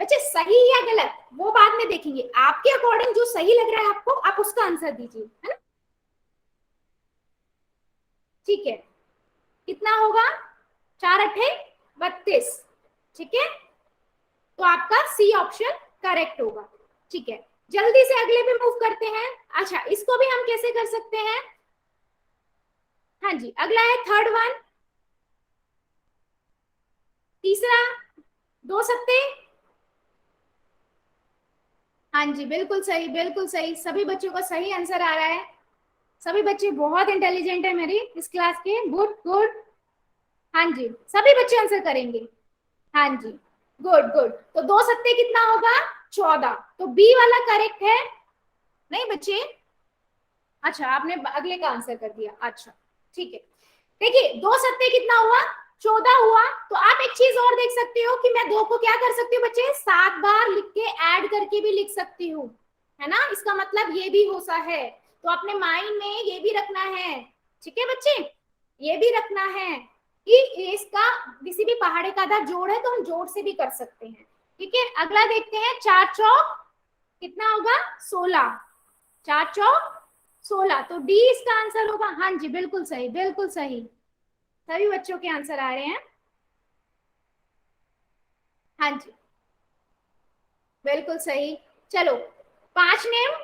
बच्चे सही या गलत वो बाद में देखेंगे, आपके अकॉर्डिंग जो सही लग रहा है आपको, आप उसका आंसर दीजिए, है ना, ठीक है। कितना होगा, 4 अट्ठे 32, ठीक है। तो आपका सी ऑप्शन करेक्ट होगा, ठीक है। जल्दी से अगले पे मूव करते हैं। अच्छा इसको भी हम कैसे कर सकते हैं, हाँ जी, अगला है थर्ड वन, तीसरा, 2 सत्ते, हाँ जी, बिल्कुल सही, बिल्कुल सही, सभी बच्चों का सही आंसर आ रहा है। सभी बच्चे बहुत इंटेलिजेंट है मेरी इस क्लास के, गुड, गुड। हाँ जी, सभी बच्चे आंसर करेंगे, हाँ जी, गुड, गुड। तो 2 सत्ते कितना होगा, 14। तो बी वाला करेक्ट है, नहीं बच्चे, अच्छा, आपने अगले का आंसर कर दिया। अच्छा ठीक है, देखिए 2 सत्ते कितना हुआ, 14 हुआ। तो आप एक चीज और देख सकते हो कि मैं 2 को क्या कर सकती हूँ बच्चे, 7 बार लिख के ऐड करके भी लिख सकती हूँ, है ना। इसका मतलब ये भी होता है, तो अपने माइंड में ये भी रखना है, ठीक है बच्चे, ये भी रखना है कि इसका किसी भी पहाड़े का आधार जोड़ है तो हम जोड़ से भी कर सकते हैं। ठीक है, अगला देखते हैं, 4 चौक कितना होगा, 16, 4 चौक 16, तो डी इसका आंसर होगा। हाँ जी बिल्कुल सही, बिल्कुल सही, सभी बच्चों के आंसर आ रहे हैं। हाँ जी बिल्कुल सही। चलो 5 name,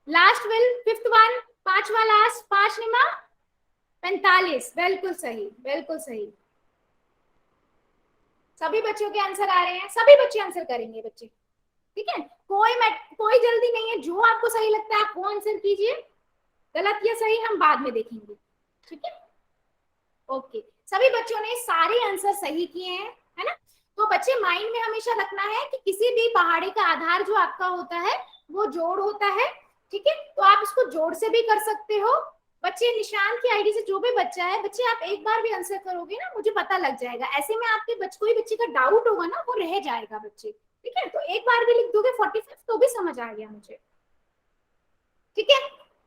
last will, 5th one, 5वां लास्ट, 5 निमा 45, बिल्कुल सही, बिल्कुल सही। सभी बच्चों के आंसर आ रहे हैं, सभी बच्चे आंसर करेंगे बच्चे, ठीक है। कोई जल्दी नहीं है, जो आपको सही लगता है आप वो आंसर कीजिए, गलत या सही हम बाद में देखेंगे, ठीक है। ओके, सभी बच्चों ने सारे आंसर सही किए हैं, है ना। तो बच्चे माइंड में हमेशा रखना है कि किसी भी पहाड़ी का आधार जो आपका होता है वो जोड़ होता है, ठीक है। तो आप इसको जोड़ से भी कर सकते हो। बच्चे निशान की आईडी से जो भी बच्चा है, बच्चे आप एक बार भी आंसर करोगे ना, मुझे पता लग जाएगा। ऐसे में आपके कोई बच्चे का डाउट होगा ना, वो रह जाएगा बच्चे, ठीक है। तो एक बार भी लिख दोगे 45 तो भी समझ आ गया मुझे, ठीक है।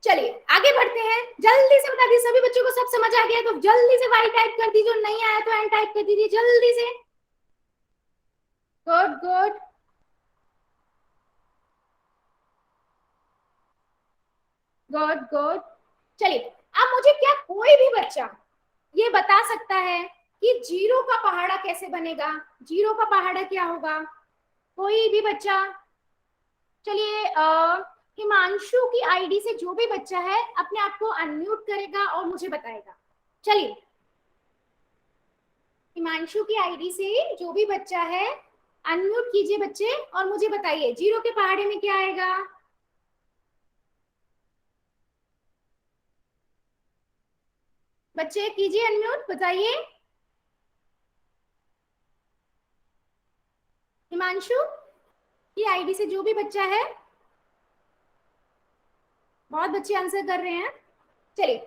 चलिए आगे बढ़ते हैं, जल्दी से बता दीजिए, सभी बच्चों को सब समझ आ गया तो जल्दी से वाई टाइप कर दीजिए, नहीं आया तो एन टाइप कर दीजिए जल्दी से। Good good, good good. चलिए अब मुझे क्या कोई भी बच्चा ये बता सकता है कि जीरो का पहाड़ा कैसे बनेगा, जीरो का पहाड़ा क्या होगा, कोई भी बच्चा। चलिए हिमांशु की आईडी से जो भी बच्चा है अपने आप को अनम्यूट करेगा और मुझे बताएगा। चलिए हिमांशु की आईडी से जो भी बच्चा है अनम्यूट कीजिए बच्चे और मुझे बताइए जीरो के पहाड़े में क्या आएगा। बच्चे कीजिए अनम्यूट, बताइए। हिमांशु की आईडी से जो भी बच्चा है, बहुत बच्चे आंसर कर रहे हैं। चलिए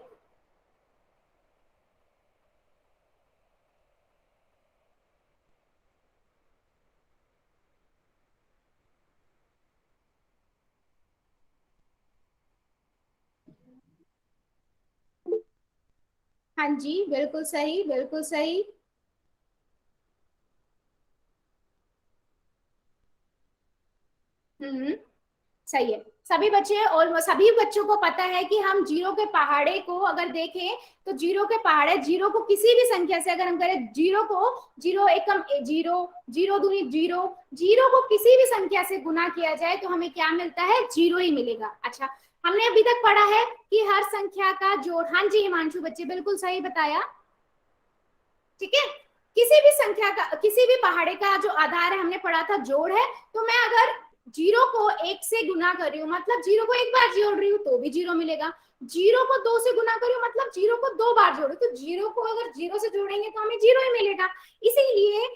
हाँ जी बिल्कुल सही, बिल्कुल सही। सही है, सभी बच्चे और सभी बच्चों को पता है कि हम जीरो के पहाड़े को अगर देखें तो जीरो के पहाड़े, जीरो को किसी भी संख्या से अगर हम करें, जीरो को, जीरो एकम जीरो, जीरो दूनी जीरो, जीरो को किसी भी संख्या से गुना किया जाए तो हमें क्या मिलता है, जीरो ही मिलेगा। अच्छा, हमने अभी तक पढ़ा है कि हर संख्या का जोड़, हाँ जी हिमांशु बच्चे बिल्कुल सही बताया, ठीक है। किसी भी संख्या का, किसी भी पहाड़े का जो आधार है हमने पढ़ा था जोड़ है, तो मैं अगर जीरो को एक से गुना कर रही हूँ मतलब जीरो को एक बार जोड़ रही हूँ तो भी जीरो मिलेगा, जीरो को दो से गुना कर रही हूँ मतलब जीरो को दो बार जोड़ो तो जीरो को अगर जीरो से जोड़ेंगे तो हमें जीरो ही मिलेगा। इसीलिए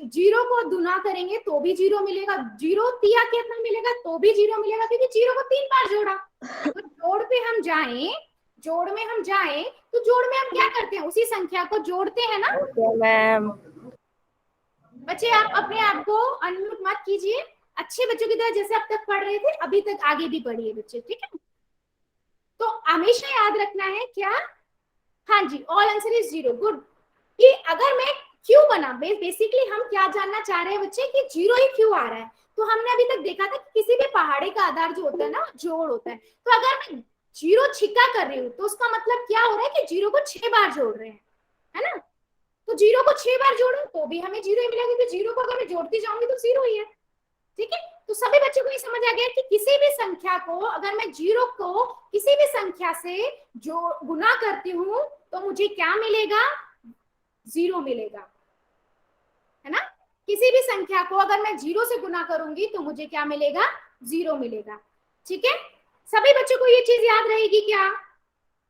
जीरो को गुना करेंगे तो भी जीरो मिलेगा, जीरो तिया कितना मिलेगा तो भी जीरो मिलेगा, क्योंकि जीरो को 3 बार जोड़ा। तो जोड़ पे हम जाएं, जोड़ में हम जाएं तो जोड़ में हम क्या करते हैं, उसी संख्या को जोड़ते हैं ना। Okay ma'am. बच्चे आप अपने आप को अनम्यूट मत कीजिए, अच्छे बच्चों की तरह जैसे अब तक पढ़ रहे थे अभी तक आगे भी पढ़िए बच्चे, ठीक है। तो हमेशा याद रखना है क्या, हाँ जी all answer is zero, good. कि अगर मैं क्यों बना, बेसिकली हम क्या जानना चाह रहे हैं बच्चे कि जीरो ही क्यों आ रहा है। तो हमने अभी तक देखा था कि किसी भी पहाड़े का आधार जो होता है ना जोड़ होता है, तो अगर मैं जीरो छिक्का कर रही हूँ तो उसका मतलब क्या हो रहा है कि जीरो को 6 बार जोड़ रहे हैं, है ना। तो जीरो को 6 बार जोड़ो तो भी हमें जीरो ही मिलेगा, क्योंकि जीरो को अगर मैं जोड़ती जाऊंगी तो जीरो ही है, ठीक है। तो सभी बच्चों को ये समझ आ गया कि किसी भी संख्या को अगर मैं जीरो को किसी भी संख्या से जो गुना करती हूँ तो मुझे क्या मिलेगा, जीरो मिलेगा, है ना। किसी भी संख्या को अगर मैं जीरो से गुना करूंगी तो मुझे क्या मिलेगा, जीरो मिलेगा, ठीक है। सभी बच्चों को ये चीज याद रहेगी क्या,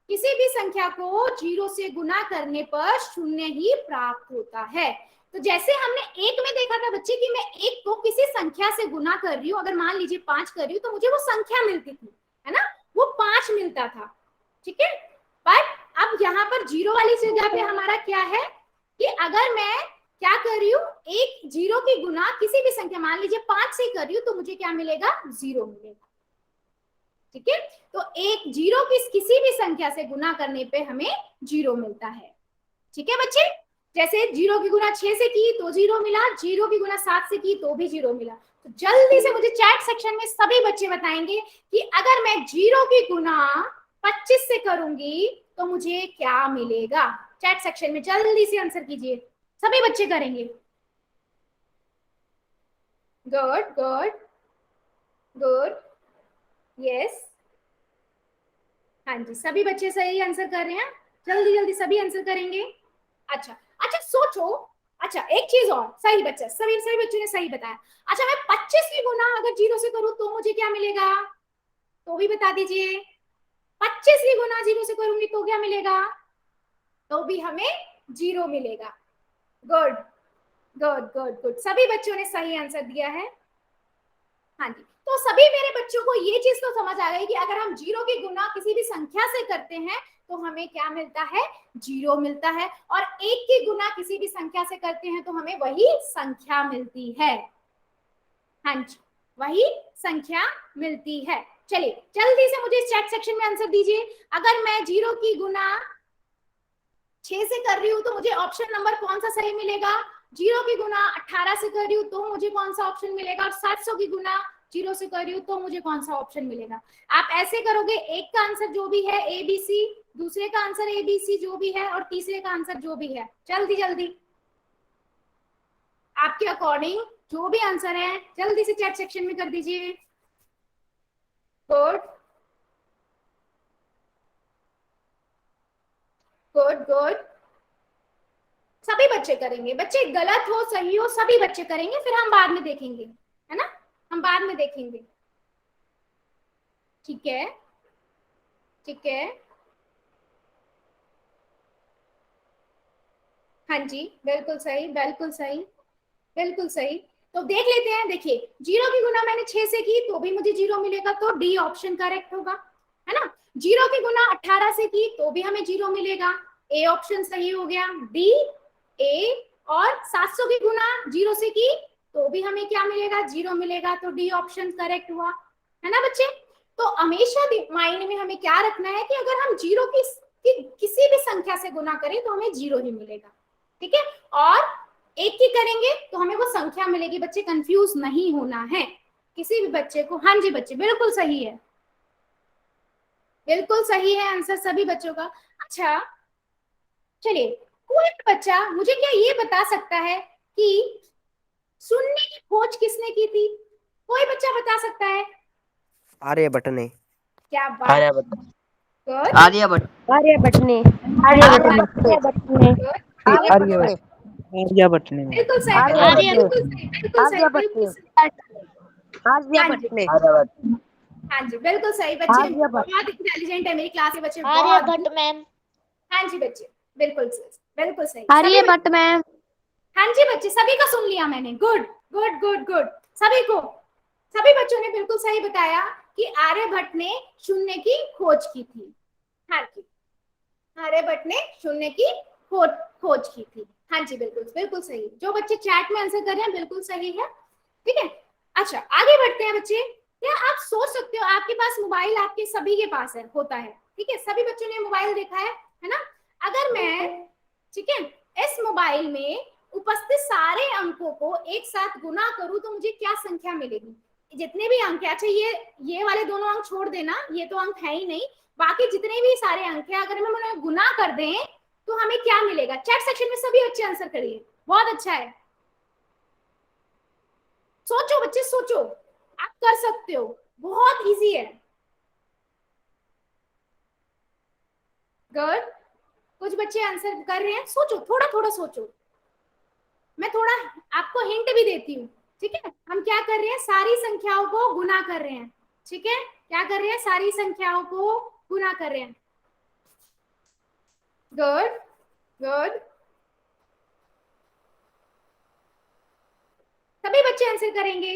किसी भी संख्या को जीरो से गुना करने पर शून्य ही प्राप्त होता है। तो जैसे हमने एक में देखा था बच्चे कि मैं एक को किसी संख्या से गुना कर रही हूँ, अगर मान लीजिए 5 कर रही हूँ तो मुझे वो संख्या मिलती थी, है ना। वो 5 मिलता था, ठीक है। बट अब यहाँ पर जीरो वाली जगह पे हमारा क्या है कि अगर मैं क्या कर रही हूँ, एक जीरो की गुना किसी भी संख्या, मान लीजिए 5 से कर रही हूँ, तो मुझे क्या मिलेगा, 0 मिलेगा, ठीक है। तो एक जीरो किसी भी संख्या से गुना करने पे हमें 0 मिलता है, ठीक है बच्चे। जैसे 0 की गुना 6 से की तो 0 मिला, 0 की गुना 7 से की तो भी 0 मिला। तो जल्दी से मुझे चैट सेक्शन में सभी बच्चे बताएंगे कि अगर मैं 0 की गुना 25 से करूंगी तो मुझे क्या मिलेगा। चैट सेक्शन में जल्दी से आंसर कीजिए, सभी बच्चे करेंगे। गुड गुड गुड, यस, हाँ जी, सभी बच्चे सही आंसर कर रहे हैं, जल्दी जल्दी सभी आंसर करेंगे। अच्छा अच्छा सोचो, अच्छा एक चीज और, सही बच्चा, सभी सभी बच्चों ने सही बताया। अच्छा मैं 25 की गुना अगर 0 से करूं तो मुझे क्या मिलेगा, तो भी बता दीजिए। 25 की गुना 0 से करूंगी तो क्या मिलेगा, तो भी हमें 0 मिलेगा। गुड गुड गुड गुड, सभी बच्चों ने सही आंसर दिया है। हाँ जी, तो सभी मेरे बच्चों को ये चीज तो समझ आ गई कि अगर हम 0 की गुना किसी भी संख्या से करते हैं तो हमें क्या मिलता है, 0 मिलता है, और 1 की गुना किसी भी संख्या से करते हैं तो हमें वही संख्या मिलती है। हाँ जी, वही संख्या मिलती है। चलिए जल्दी से मुझे चैट सेक्शन में आंसर दीजिए। अगर मैं 0 की गुना 6 से कर रही हूँ तो मुझे ऑप्शन नंबर कौन सा सही मिलेगा, 0 की गुना 18 से कर रही हूँ तो मुझे कौन सा ऑप्शन मिलेगा, और 700 की गुना 0 से कर रही हूँ तो मुझे कौन सा ऑप्शन मिलेगा। आप ऐसे करोगे, एक का आंसर जो भी है ABC, दूसरे का आंसर ABC जो भी है, और तीसरे का आंसर जो भी है, जल्दी जल्दी आपके अकॉर्डिंग जो भी आंसर है जल्दी से चैट सेक्शन में कर दीजिए। गुड गुड गुड, सभी बच्चे करेंगे, बच्चे गलत हो सही हो सभी बच्चे करेंगे, फिर हम बाद में देखेंगे, है ना, हम बाद में देखेंगे, ठीक है, ठीक है, हाँ जी, बिल्कुल सही बिल्कुल सही बिल्कुल सही। तो देख लेते हैं, देखिए 0 की गुना मैंने 6 से की तो भी मुझे 0 मिलेगा, तो डी ऑप्शन करेक्ट होगा, है ना। 0 की गुना 18 से की तो भी हमें 0 मिलेगा, ए ऑप्शन सही हो गया, डी ए। और 700 की गुना 0 से की तो भी हमें क्या मिलेगा, 0 मिलेगा, तो डी ऑप्शन करेक्ट हुआ, है ना बच्चे। तो हमेशा माइंड में हमें क्या रखना है कि अगर हम 0 की किसी भी संख्या से गुना करें तो हमें 0 ही मिलेगा, ठीक है। और एक की करेंगे तो हमें वो संख्या मिलेगी, बच्चे कंफ्यूज नहीं होना है किसी भी बच्चे को। हाँ जी बच्चे, बिल्कुल सही है, बिल्कुल सही है आंसर सभी बच्चों का। अच्छा चलिए, कोई भी बच्चा मुझे क्या ये बता सकता है कि शून्य की खोज किसने की थी, कोई बच्चा बता सकता है। आर्यभट्ट ने। क्या बात, आर्यभट्ट। गुड आर्यभट्ट। आर्यभट्ट ने। आर्यभट्ट ने। आर्यभट्ट ने। आर्यभट्ट ने। आर्यभट्ट ने। बिल्कुल सही आर्यभट्ट ने। बिल्कुल सही बिल्कुल सही बिल्कुल सही। हाँ जी आर्यभट्ट ने। आर्यभट्ट। हाँ जी, बिल्कुल सही, बच्चे आर्यभट्ट। बहुत इंटेलिजेंट है मेरी क्लास के बच्चे, बहुत। आर्यभट्ट मैम। हाँ जी बच्चे, बिल्कुल बिल्कुल सही, सभी आर्यभट्ट मैम। हाँ जी बच्चे, सभी का सुन लिया मैंने, गुड गुड गुड गुड, सभी को, सभी बच्चों ने बिल्कुल सही बताया कि आर्यभट्ट ने शून्य की खोज की थी। हाँ जी, आर्यभट्ट ने शून्य की खोज की थी। हाँ जी, बिल्कुल बिल्कुल सही, जो बच्चे चैट में आंसर कर रहे हैं बिल्कुल सही है, ठीक है। अच्छा आगे बढ़ते हैं बच्चे। क्या आप सोच सकते हो, आपके पास मोबाइल आपके सभी के पास है, होता है, ठीक है, सभी बच्चों ने मोबाइल देखा है ना। अगर मैं, ठीक है, इस मोबाइल में उपस्थित सारे अंकों को एक साथ गुना करूं तो मुझे क्या संख्या मिलेगी, जितने भी अंक है। अच्छा ये वाले दोनों अंक छोड़ देना, ये तो अंक है ही नहीं, बाकी जितने भी सारे अंक है अगर हम उन्हें गुना कर दें तो हमें क्या मिलेगा। चैट सेक्शन में सभी अच्छे आंसर करिए, बहुत अच्छा है, सोचो बच्चे सोचो, आप कर सकते हो, बहुत इजी है। गुड, कुछ बच्चे आंसर कर रहे हैं, सोचो थोड़ा थोड़ा सोचो, मैं थोड़ा आपको हिंट भी देती हूँ, ठीक है। हम क्या कर रहे हैं, सारी संख्याओं को गुना कर रहे हैं, ठीक है, क्या कर रहे हैं, सारी संख्याओं को गुना कर रहे हैं। गुड गुड, सभी बच्चे आंसर करेंगे।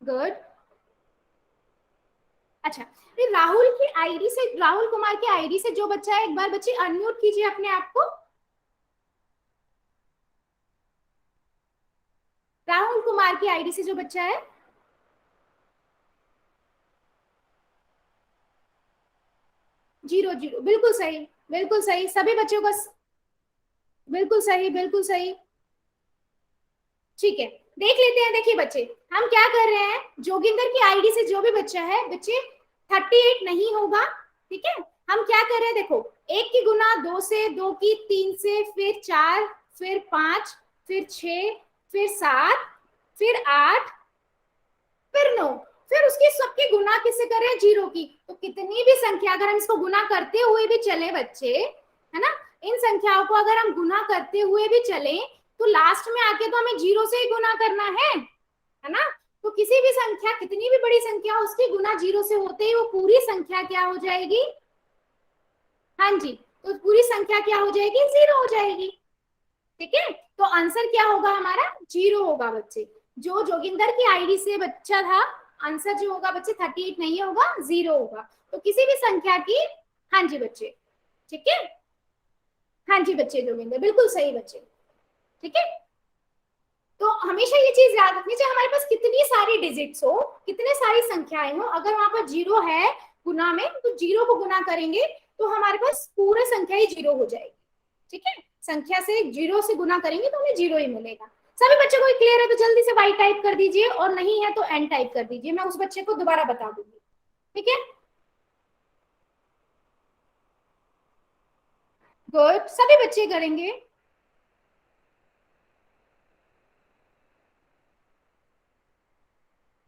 गुड। अच्छा, फिर राहुल की आईडी से, राहुल कुमार की आईडी से जो बच्चा है, एक बार बच्चे अनम्यूट कीजिए अपने आप को। राहुल कुमार की आईडी से जो बच्चा है, जीरो जीरो, बिल्कुल सही, बिल्कुल सही, सभी बच्चों का बिल्कुल सही, बिल्कुल सही। ठीक है, देख लेते हैं। देखिए बच्चे, हम क्या कर रहे हैं, जोगिंदर की आईडी से जो भी बच्चा है, बच्चे 38 नहीं होगा, ठीक है। हम क्या कर रहे हैं, देखो, 1 की गुना 2 से, 2 की 3 से, फिर 4, फिर 5, फिर 6, फिर 7, फिर 8, फिर 9, फिर उसकी सबकी गुना किससे कर रहे हैं, 0 की। तो कितनी भी संख्या अगर हम इसको गुना करते हुए भी चले बच्चे, है ना, इन संख्याओं को अगर हम गुना करते हुए भी चले, तो लास्ट में आके तो हमें 0 से ही गुना करना है ना। तो किसी भी संख्या, कितनी भी बड़ी संख्या, उसकी गुना 0 से होते ही वो पूरी संख्या क्या हो जाएगी, हाँ जी, तो पूरी संख्या क्या हो जाएगी, 0 हो जाएगी, ठीक है। तो आंसर क्या होगा हमारा, 0 होगा बच्चे। जो जोगिंदर की आईडी से बच्चा था, आंसर जो होगा बच्चे 38 नहीं होगा, 0 होगा। तो किसी भी संख्या की, हाँ जी बच्चे, ठीक है, हाँ जी बच्चे, जोगिंदर बिल्कुल सही बच्चे, ठीक है। तो हमेशा ये चीज याद रखनी चाहिए, हमारे पास कितनी सारी डिजिट्स हो, कितने सारी संख्याएं हो, अगर वहां पर 0 है गुना में, तो 0 को गुना करेंगे तो हमारे पास पूरे संख्या ही 0 हो जाएगी, ठीक है। संख्या से 0 से गुना करेंगे तो हमें 0 ही मिलेगा। सभी बच्चों को क्लियर है तो जल्दी से वाई टाइप कर दीजिए, और नहीं है तो एन टाइप कर दीजिए, मैं उस बच्चे को दोबारा बता दूंगी, ठीक है। गुड, सभी बच्चे करेंगे।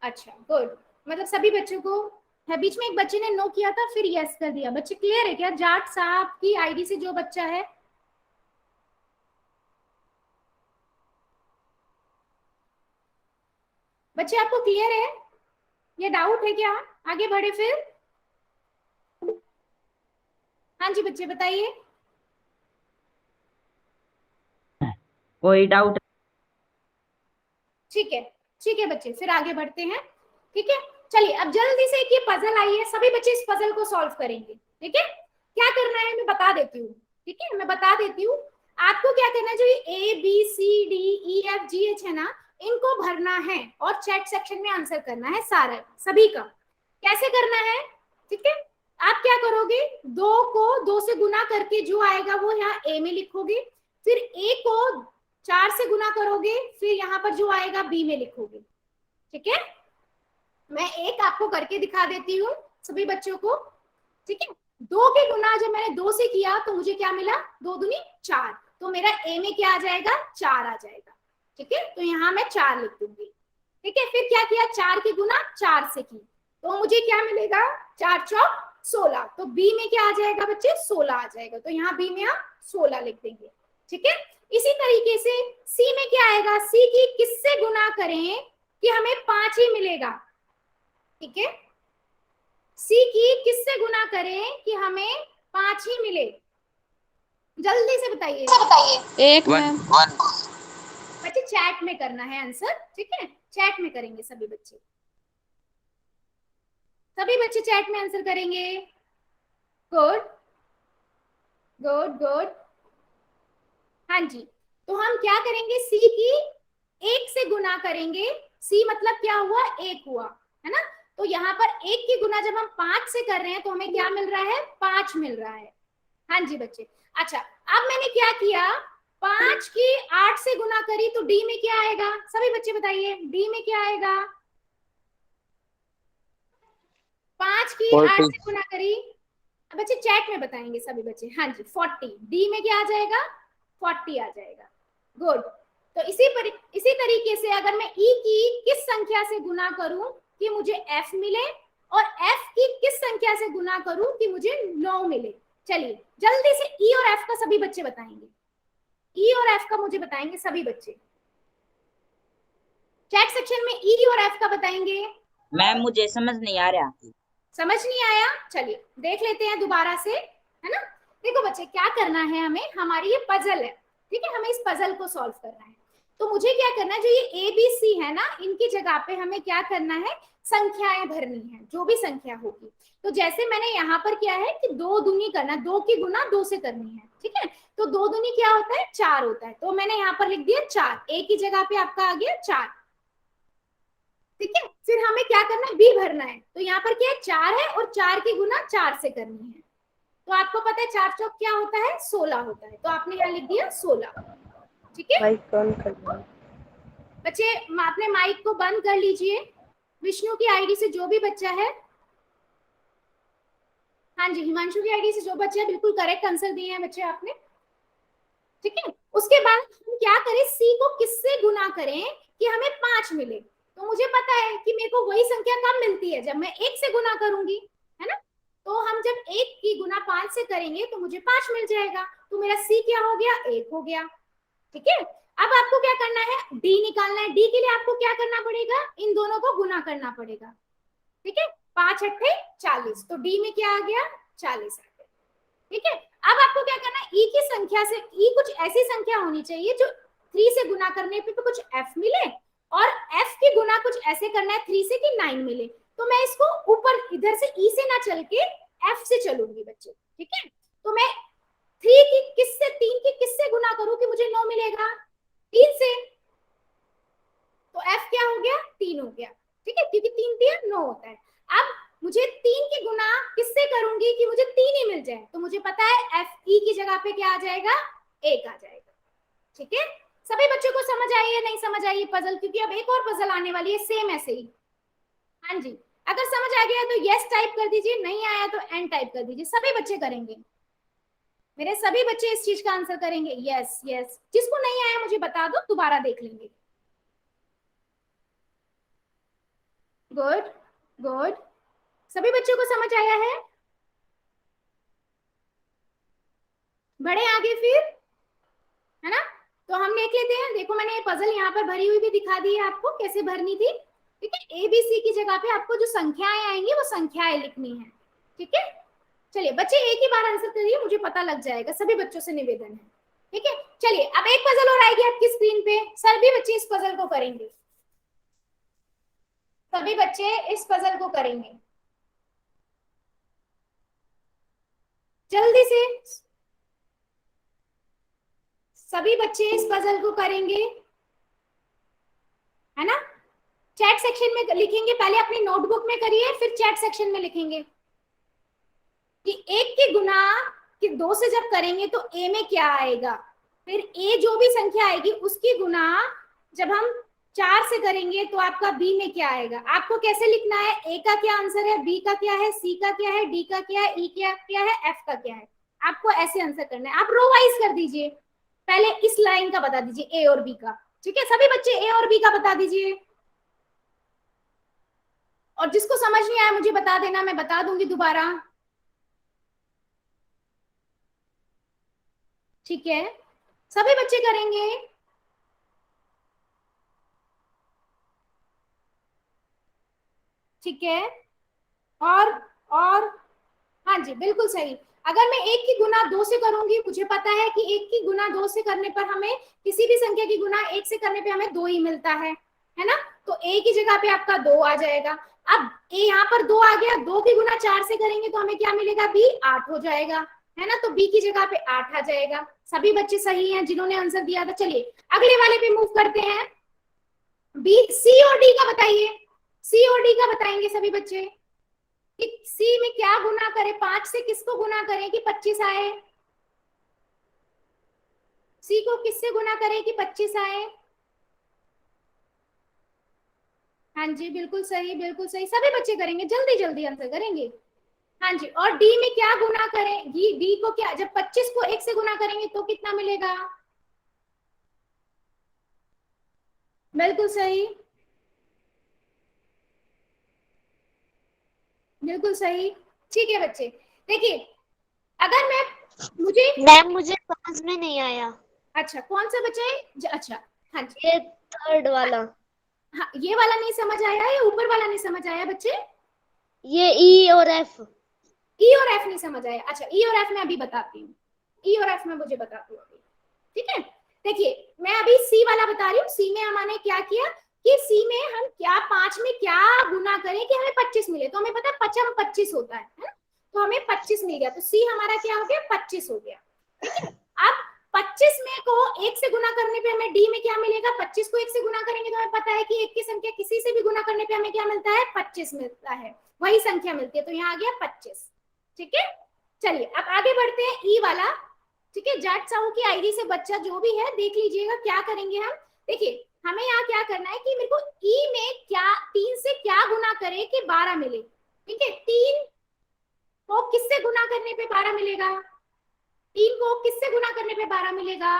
अच्छा गुड, मतलब सभी बच्चों को है। बीच में एक बच्चे ने नो किया था, फिर यस कर दिया। बच्चे क्लियर है क्या, जाट साहब की आईडी से जो बच्चा है, बच्चे आपको क्लियर है या डाउट है क्या, आगे बढ़े फिर। हाँ जी बच्चे बताइए। कोई डाउट? ठीक है, ठीक है बच्चे, फिर आगे बढ़ते हैं, ठीक है। चलिए अब जल्दी से एक ये पजल आई है, सभी बच्चे इस पजल को सॉल्व करेंगे, ठीक है। क्या करना है मैं बता देती हूँ, ठीक है, मैं बता देती हूँ। आपको क्या करना है, जो A B C D E F G H है ना, इनको भरना है और चैट सेक्शन में आंसर करना है सारा, सभी का। कैसे करना है, ठीक है। आप क्या करोगे, 2 को 2 से गुना करके जो आएगा वो यहाँ ए में लिखोगे, फिर ए को 4 से गुना करोगे, फिर यहाँ पर जो आएगा बी में लिखोगे, ठीक है। मैं एक आपको करके दिखा देती हूँ सभी बच्चों को, ठीक है। 2 के गुना जब मैंने 2 से किया तो मुझे क्या मिला, 2 दूनी 4, तो मेरा ए में क्या आ जाएगा, 4 आ जाएगा, ठीक है। तो यहाँ मैं 4 लिख दूंगी, ठीक है। फिर क्या किया, 4 की गुना 4 से की, तो मुझे क्या मिलेगा, 4 चौक 16, तो बी में क्या आ जाएगा बच्चे, 16 आ जाएगा, तो यहाँ बी में आप 16 लिख देंगे, ठीक है। इसी तरीके से सी में क्या आएगा, सी की किससे गुना करें कि हमें 5 ही मिलेगा, ठीक है। सी की किससे गुना करें कि हमें 5 ही मिले, जल्दी से बताइए। एक मैम। बच्चे चैट में करना है आंसर, ठीक है, चैट में करेंगे सभी बच्चे, सभी बच्चे चैट में आंसर करेंगे। गुड गुड गुड, हाँ जी। तो हम क्या करेंगे, सी की 1 से गुना करेंगे, सी मतलब क्या हुआ, 1 हुआ, है ना। तो यहाँ पर 1 की गुना जब हम 5 से कर रहे हैं तो हमें क्या मिल रहा है, 5 मिल रहा है, हाँ जी बच्चे। अच्छा अब मैंने क्या किया, 5 की 8 से गुना करी, तो डी में क्या आएगा, सभी बच्चे बताइए, डी में क्या आएगा, 5 की 8 से गुना करी, बच्चे चैट में बताएंगे सभी बच्चे, हाँ जी 40, डी में क्या आ जाएगा, 40 आ जाएगा। गुड, तो इसी तरीके से अगर मैं ई की किस संख्या से गुना करूं कि मुझे एफ मिले, और एफ की किस संख्या से गुना करूं कि मुझे 9 मिले। चलिए जल्दी से ई और एफ का सभी बच्चे बताएंगे, ई और एफ का मुझे बताएंगे सभी बच्चे, चैट सेक्शन में ई और एफ का बताएंगे। मैम मुझे समझ नहीं आ रहा। समझ नहीं आया, चलिए देख लेते हैं दोबारा से, है ना। देखो बच्चे क्या करना है हमें, हमारी ये पजल है, ठीक है, हमें इस पजल को सॉल्व करना है। तो मुझे क्या करना है, जो ये ए बी सी है ना, इनकी जगह पे हमें क्या करना है, संख्याएं भरनी है, जो भी संख्या होगी। तो जैसे मैंने यहाँ पर किया है कि 2 दूनी करना, 2 की गुना 2 से करनी है, ठीक है। तो 2 दूनी क्या होता है, 4 होता है, तो मैंने यहाँ पर लिख दिया 4, ए की जगह पे आपका आ गया 4, ठीक है। फिर हमें क्या करना है, बी भरना है, तो यहाँ पर क्या है, 4 है और 4 की गुना 4 से करनी है। तो आपको पता है 4 चौक क्या होता है, 16 होता है, तो आपने यहाँ लिख दिया 16, ठीक है। माइक ऑन कर दो। बच्चे अपने माइक को बंद कर लीजिए। विष्णु की आईडी से जो भी बच्चा है, हाँ जी, हिमांशु की आईडी से जो बच्चा है, बिल्कुल करेक्ट आंसर दिए हैं बच्चे आपने, ठीक है। उसके बाद हम क्या करें, सी को किससे गुना करें कि हमें 5 मिले। तो मुझे पता है कि मेरे को वही संख्या कब मिलती है, जब मैं 1 से गुना करूंगी, है ना। तो हम जब 1 की गुना 5 से करेंगे तो मुझे 5 मिल जाएगा, तो मेरा सी क्या हो गया, 1 हो गया, ठीक है। अब आपको क्या करना है, डी निकालना है। डी के लिए आपको क्या करना पड़ेगा, इन दोनों को गुना करना पड़ेगा, ठीक है। 5 अट्ठे 40, तो डी में क्या आ गया, 40 आ गया, ठीक है। अब आपको क्या करना है, ई की संख्या से, ई कुछ ऐसी संख्या होनी चाहिए जो 3 से गुना करने पे कुछ एफ मिले, और एफ की गुना कुछ ऐसे करना है 3 से कि 9 मिले। तो मैं इसको ऊपर इधर से ई से ना चल के एफ से चलूंगी बच्चे, ठीक है। तो मैं 3 की किससे, 3 की किससे गुना करूं कि मुझे 9 मिलेगा, 3 से। तो एफ क्या हो गया, 3 हो गया, ठीक है, क्योंकि 3 3 9 होता है। अब मुझे 3 की गुना किससे करूंगी कि मुझे 3 ही मिल जाए, तो मुझे पता है एफ ई की जगह पे क्या आ जाएगा, 1 आ जाएगा, ठीक है। सभी बच्चों को समझ आई है, नहीं समझ आई पजल, क्योंकि अब एक और पजल आने वाली है सेम ऐसे ही। हाँ जी, अगर समझ आ गया तो यस टाइप कर दीजिए, नहीं आया तो एन टाइप कर दीजिए। सभी बच्चे करेंगे, मेरे सभी बच्चे इस चीज का आंसर करेंगे, यस यस। जिसको नहीं आया मुझे बता दो, दोबारा देख लेंगे। गुड गुड, सभी बच्चों को समझ आया है, बढ़े आगे फिर, है ना। तो हम देख लेते हैं, देखो मैंने ये पजल यहाँ पर भरी हुई भी दिखा दी है आपको, कैसे भरनी थी, ठीक है। ए बी सी की जगह पे आपको जो संख्याएं आएंगी वो संख्याएं लिखनी है, ठीक है। चलिए बच्चे एक ही बार आंसर करिए, मुझे पता लग जाएगा, सभी बच्चों से निवेदन है, ठीक है। चलिए अब एक पजल और आएगी आपकी स्क्रीन पे, सभी बच्चे इस पजल को करेंगे, सभी बच्चे इस पजल को करेंगे जल्दी से, सभी बच्चे इस पजल को करेंगे, है ना। चैट सेक्शन में लिखेंगे, पहले अपनी नोटबुक में करिए, फिर चैट सेक्शन में लिखेंगे कि 1 की गुना कि 2 से जब करेंगे तो ए में क्या आएगा, फिर ए जो भी संख्या आएगी उसकी गुना जब हम 4 से करेंगे तो आपका बी में क्या आएगा। आपको कैसे लिखना है, ए का क्या आंसर है, बी का क्या है, सी का क्या है, डी का क्या है, ई का क्या है, एफ का क्या है, आपको ऐसे आंसर करना है। आप रो वाइज कर दीजिए, पहले इस लाइन का बता दीजिए, ए और बी का, ठीक है। सभी बच्चे ए और बी का बता दीजिए, और जिसको समझ नहीं आया मुझे बता देना, मैं बता दूंगी दोबारा, ठीक है। सभी बच्चे करेंगे, ठीक है। और हाँ जी बिल्कुल सही। अगर मैं 1 की गुना 2 से करूंगी, मुझे पता है कि 1 की गुना 2 से करने पर हमें किसी भी संख्या की गुना 1 से करने पे हमें 2 ही मिलता है ना। तो ए की जगह पे आपका 2 आ जाएगा। अब ए यहाँ पर 2 आ गया, 2 की गुना 4 से करेंगे तो हमें क्या मिलेगा, बी 8 हो जाएगा, है ना। तो बी की जगह पे 8 आ जाएगा। सभी बच्चे सही हैं जिन्होंने आंसर दिया था। चलिए अगले वाले पे मूव करते हैं। बी सी और डी का बताइए, सी और डी का बताएंगे सभी बच्चे कि सी में क्या गुना करें, 5 से किसको गुना करें कि 25 आए, सी को किससे गुना करें कि 25 आए। हाँ जी बिल्कुल सही, बिल्कुल सही, सभी बच्चे करेंगे, जल्दी जल्दी आंसर करेंगे। हाँ जी, और डी में क्या गुना करें, डी को क्या, जब 25 को 1 से गुना करेंगे तो कितना मिलेगा, बिल्कुल सही, बिल्कुल सही, ठीक है बच्चे। देखिए अगर मैं मैम मुझे समझ में नहीं आया। अच्छा कौन सा बच्चा है, अच्छा हाँ जी, ये थर्ड वाला, हाँ ये वाला नहीं समझ आया या ऊपर वाला नहीं समझ आया बच्चे, ये ई और एफ, ई और एफ नहीं समझ आया। अच्छा ई और एफ मैं अभी बताती हूँ, ई और एफ में मुझे बताती हूँ अभी, ठीक है। देखिए मैं अभी सी वाला बता रही हूँ। सी में हमने क्या किया कि सी में हम क्या 5 में क्या गुना करें कि हमें 25 मिले। तो हमें पता है 5 25 होता है ना, तो हमें 25 मिल गया। तो सी हमारा क्या हो गया 25 हो गया। ठीक है, अब 25 में को 1 से गुना करने पे हमें डी में क्या मिलेगा, 25 को 1 से गुना करेंगे तो हमें पता है कि 1 की संख्या किसी से भी गुना करने पे हमें क्या मिलता है 25 मिलता है, वही संख्या मिलती है। तो यहाँ आ गया 25। ठीक है, चलिए अब आगे बढ़ते हैं ई वाला। ठीक है, जाट साहू की आईडी से बच्चा जो भी है देख लीजिएगा क्या करेंगे हम। देखिए हमें यहाँ क्या करना है कि मेरे को ई में क्या 3 से क्या गुना करे कि 12 मिले। ठीक है, 3 को किससे गुना करने पे 12 मिलेगा, 3 को किससे गुना करने पे 12 मिलेगा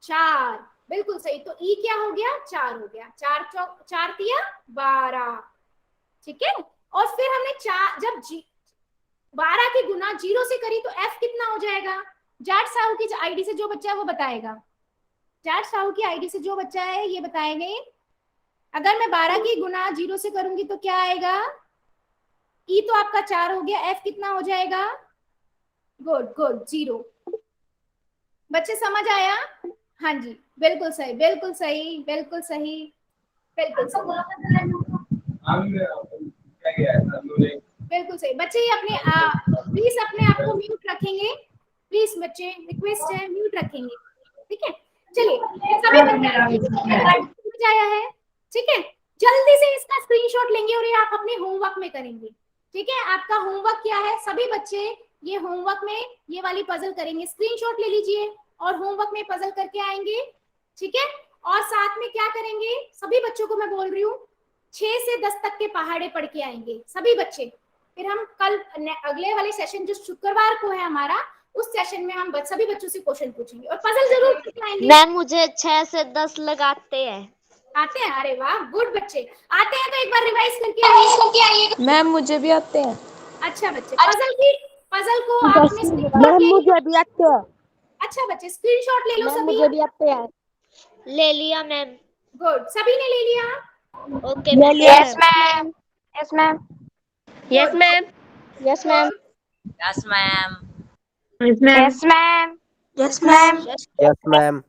4। बिल्कुल सही। तो ई क्या हो गया 4 हो गया। 4 दिया 12। ठीक है, और फिर हमने 4 जब 12 की गुना 0 से करी तो एफ कितना हो जाएगा। जाट साहू की आईडी से जो बच्चा है वो बताएगा। जाट साहू की आईडी से जो बच्चा है ये बताएंगे। अगर मैं 12 की गुना 0 से करूंगी तो क्या आएगा, ई तो आपका 4 हो गया, एफ कितना हो जाएगा, गुड गुड 0। बच्चे समझ आया। हाँ जी बिल्कुल सही बिल्कुल सही बिल्कुल सही बिल्कुल सही बिल्कुल सही। बच्चे ये अपने प्लीज अपने आप को म्यूट रखेंगे, प्लीज बच्चे रिक्वेस्ट है म्यूट रखेंगे। ठीक है, चलिए सभी बच्चे आया है। ठीक है, जल्दी से इसका स्क्रीनशॉट लेंगे और ये आप अपने होमवर्क में करेंगे। ठीक है, आपका होमवर्क क्या है, सभी बच्चे ये होमवर्क में ये वाली पजल करेंगे। स्क्रीनशॉट ले लीजिए और होमवर्क में पजल करके आएंगे। ठीक है, और साथ में क्या करेंगे, सभी बच्चों को मैं बोल रही हूँ 6 से 10 तक के पहाड़े पढ़ के आएंगे सभी बच्चे। फिर हम कल अगले वाले सेशन जो शुक्रवार को है हमारा, उस सेशन में हम सभी बच्चों से क्वेश्चन पूछेंगे और पजल जरूर करके मैम मुझे 6 से 10 लगाते हैं। आते हैं। अरे वाह गुड बच्चे, आते हैं तो एक बार रिवाइज करके आइए। मैम मुझे भी आते हैं। अच्छा बच्चे, पजल को आपने स्क्रीनशॉट ले मुझे भी आते हैं। अच्छा बच्चे स्क्रीनशॉट ले लो सभी। मुझे भी आते हैं। ले लिया मैम। गुड, सभी ने ले लिया। ओके ले लिया yes ma'am. Yes ma'am yes ma'am. Yes ma'am. Yes ma'am. Yes ma'am yes ma'am. Yes ma'am.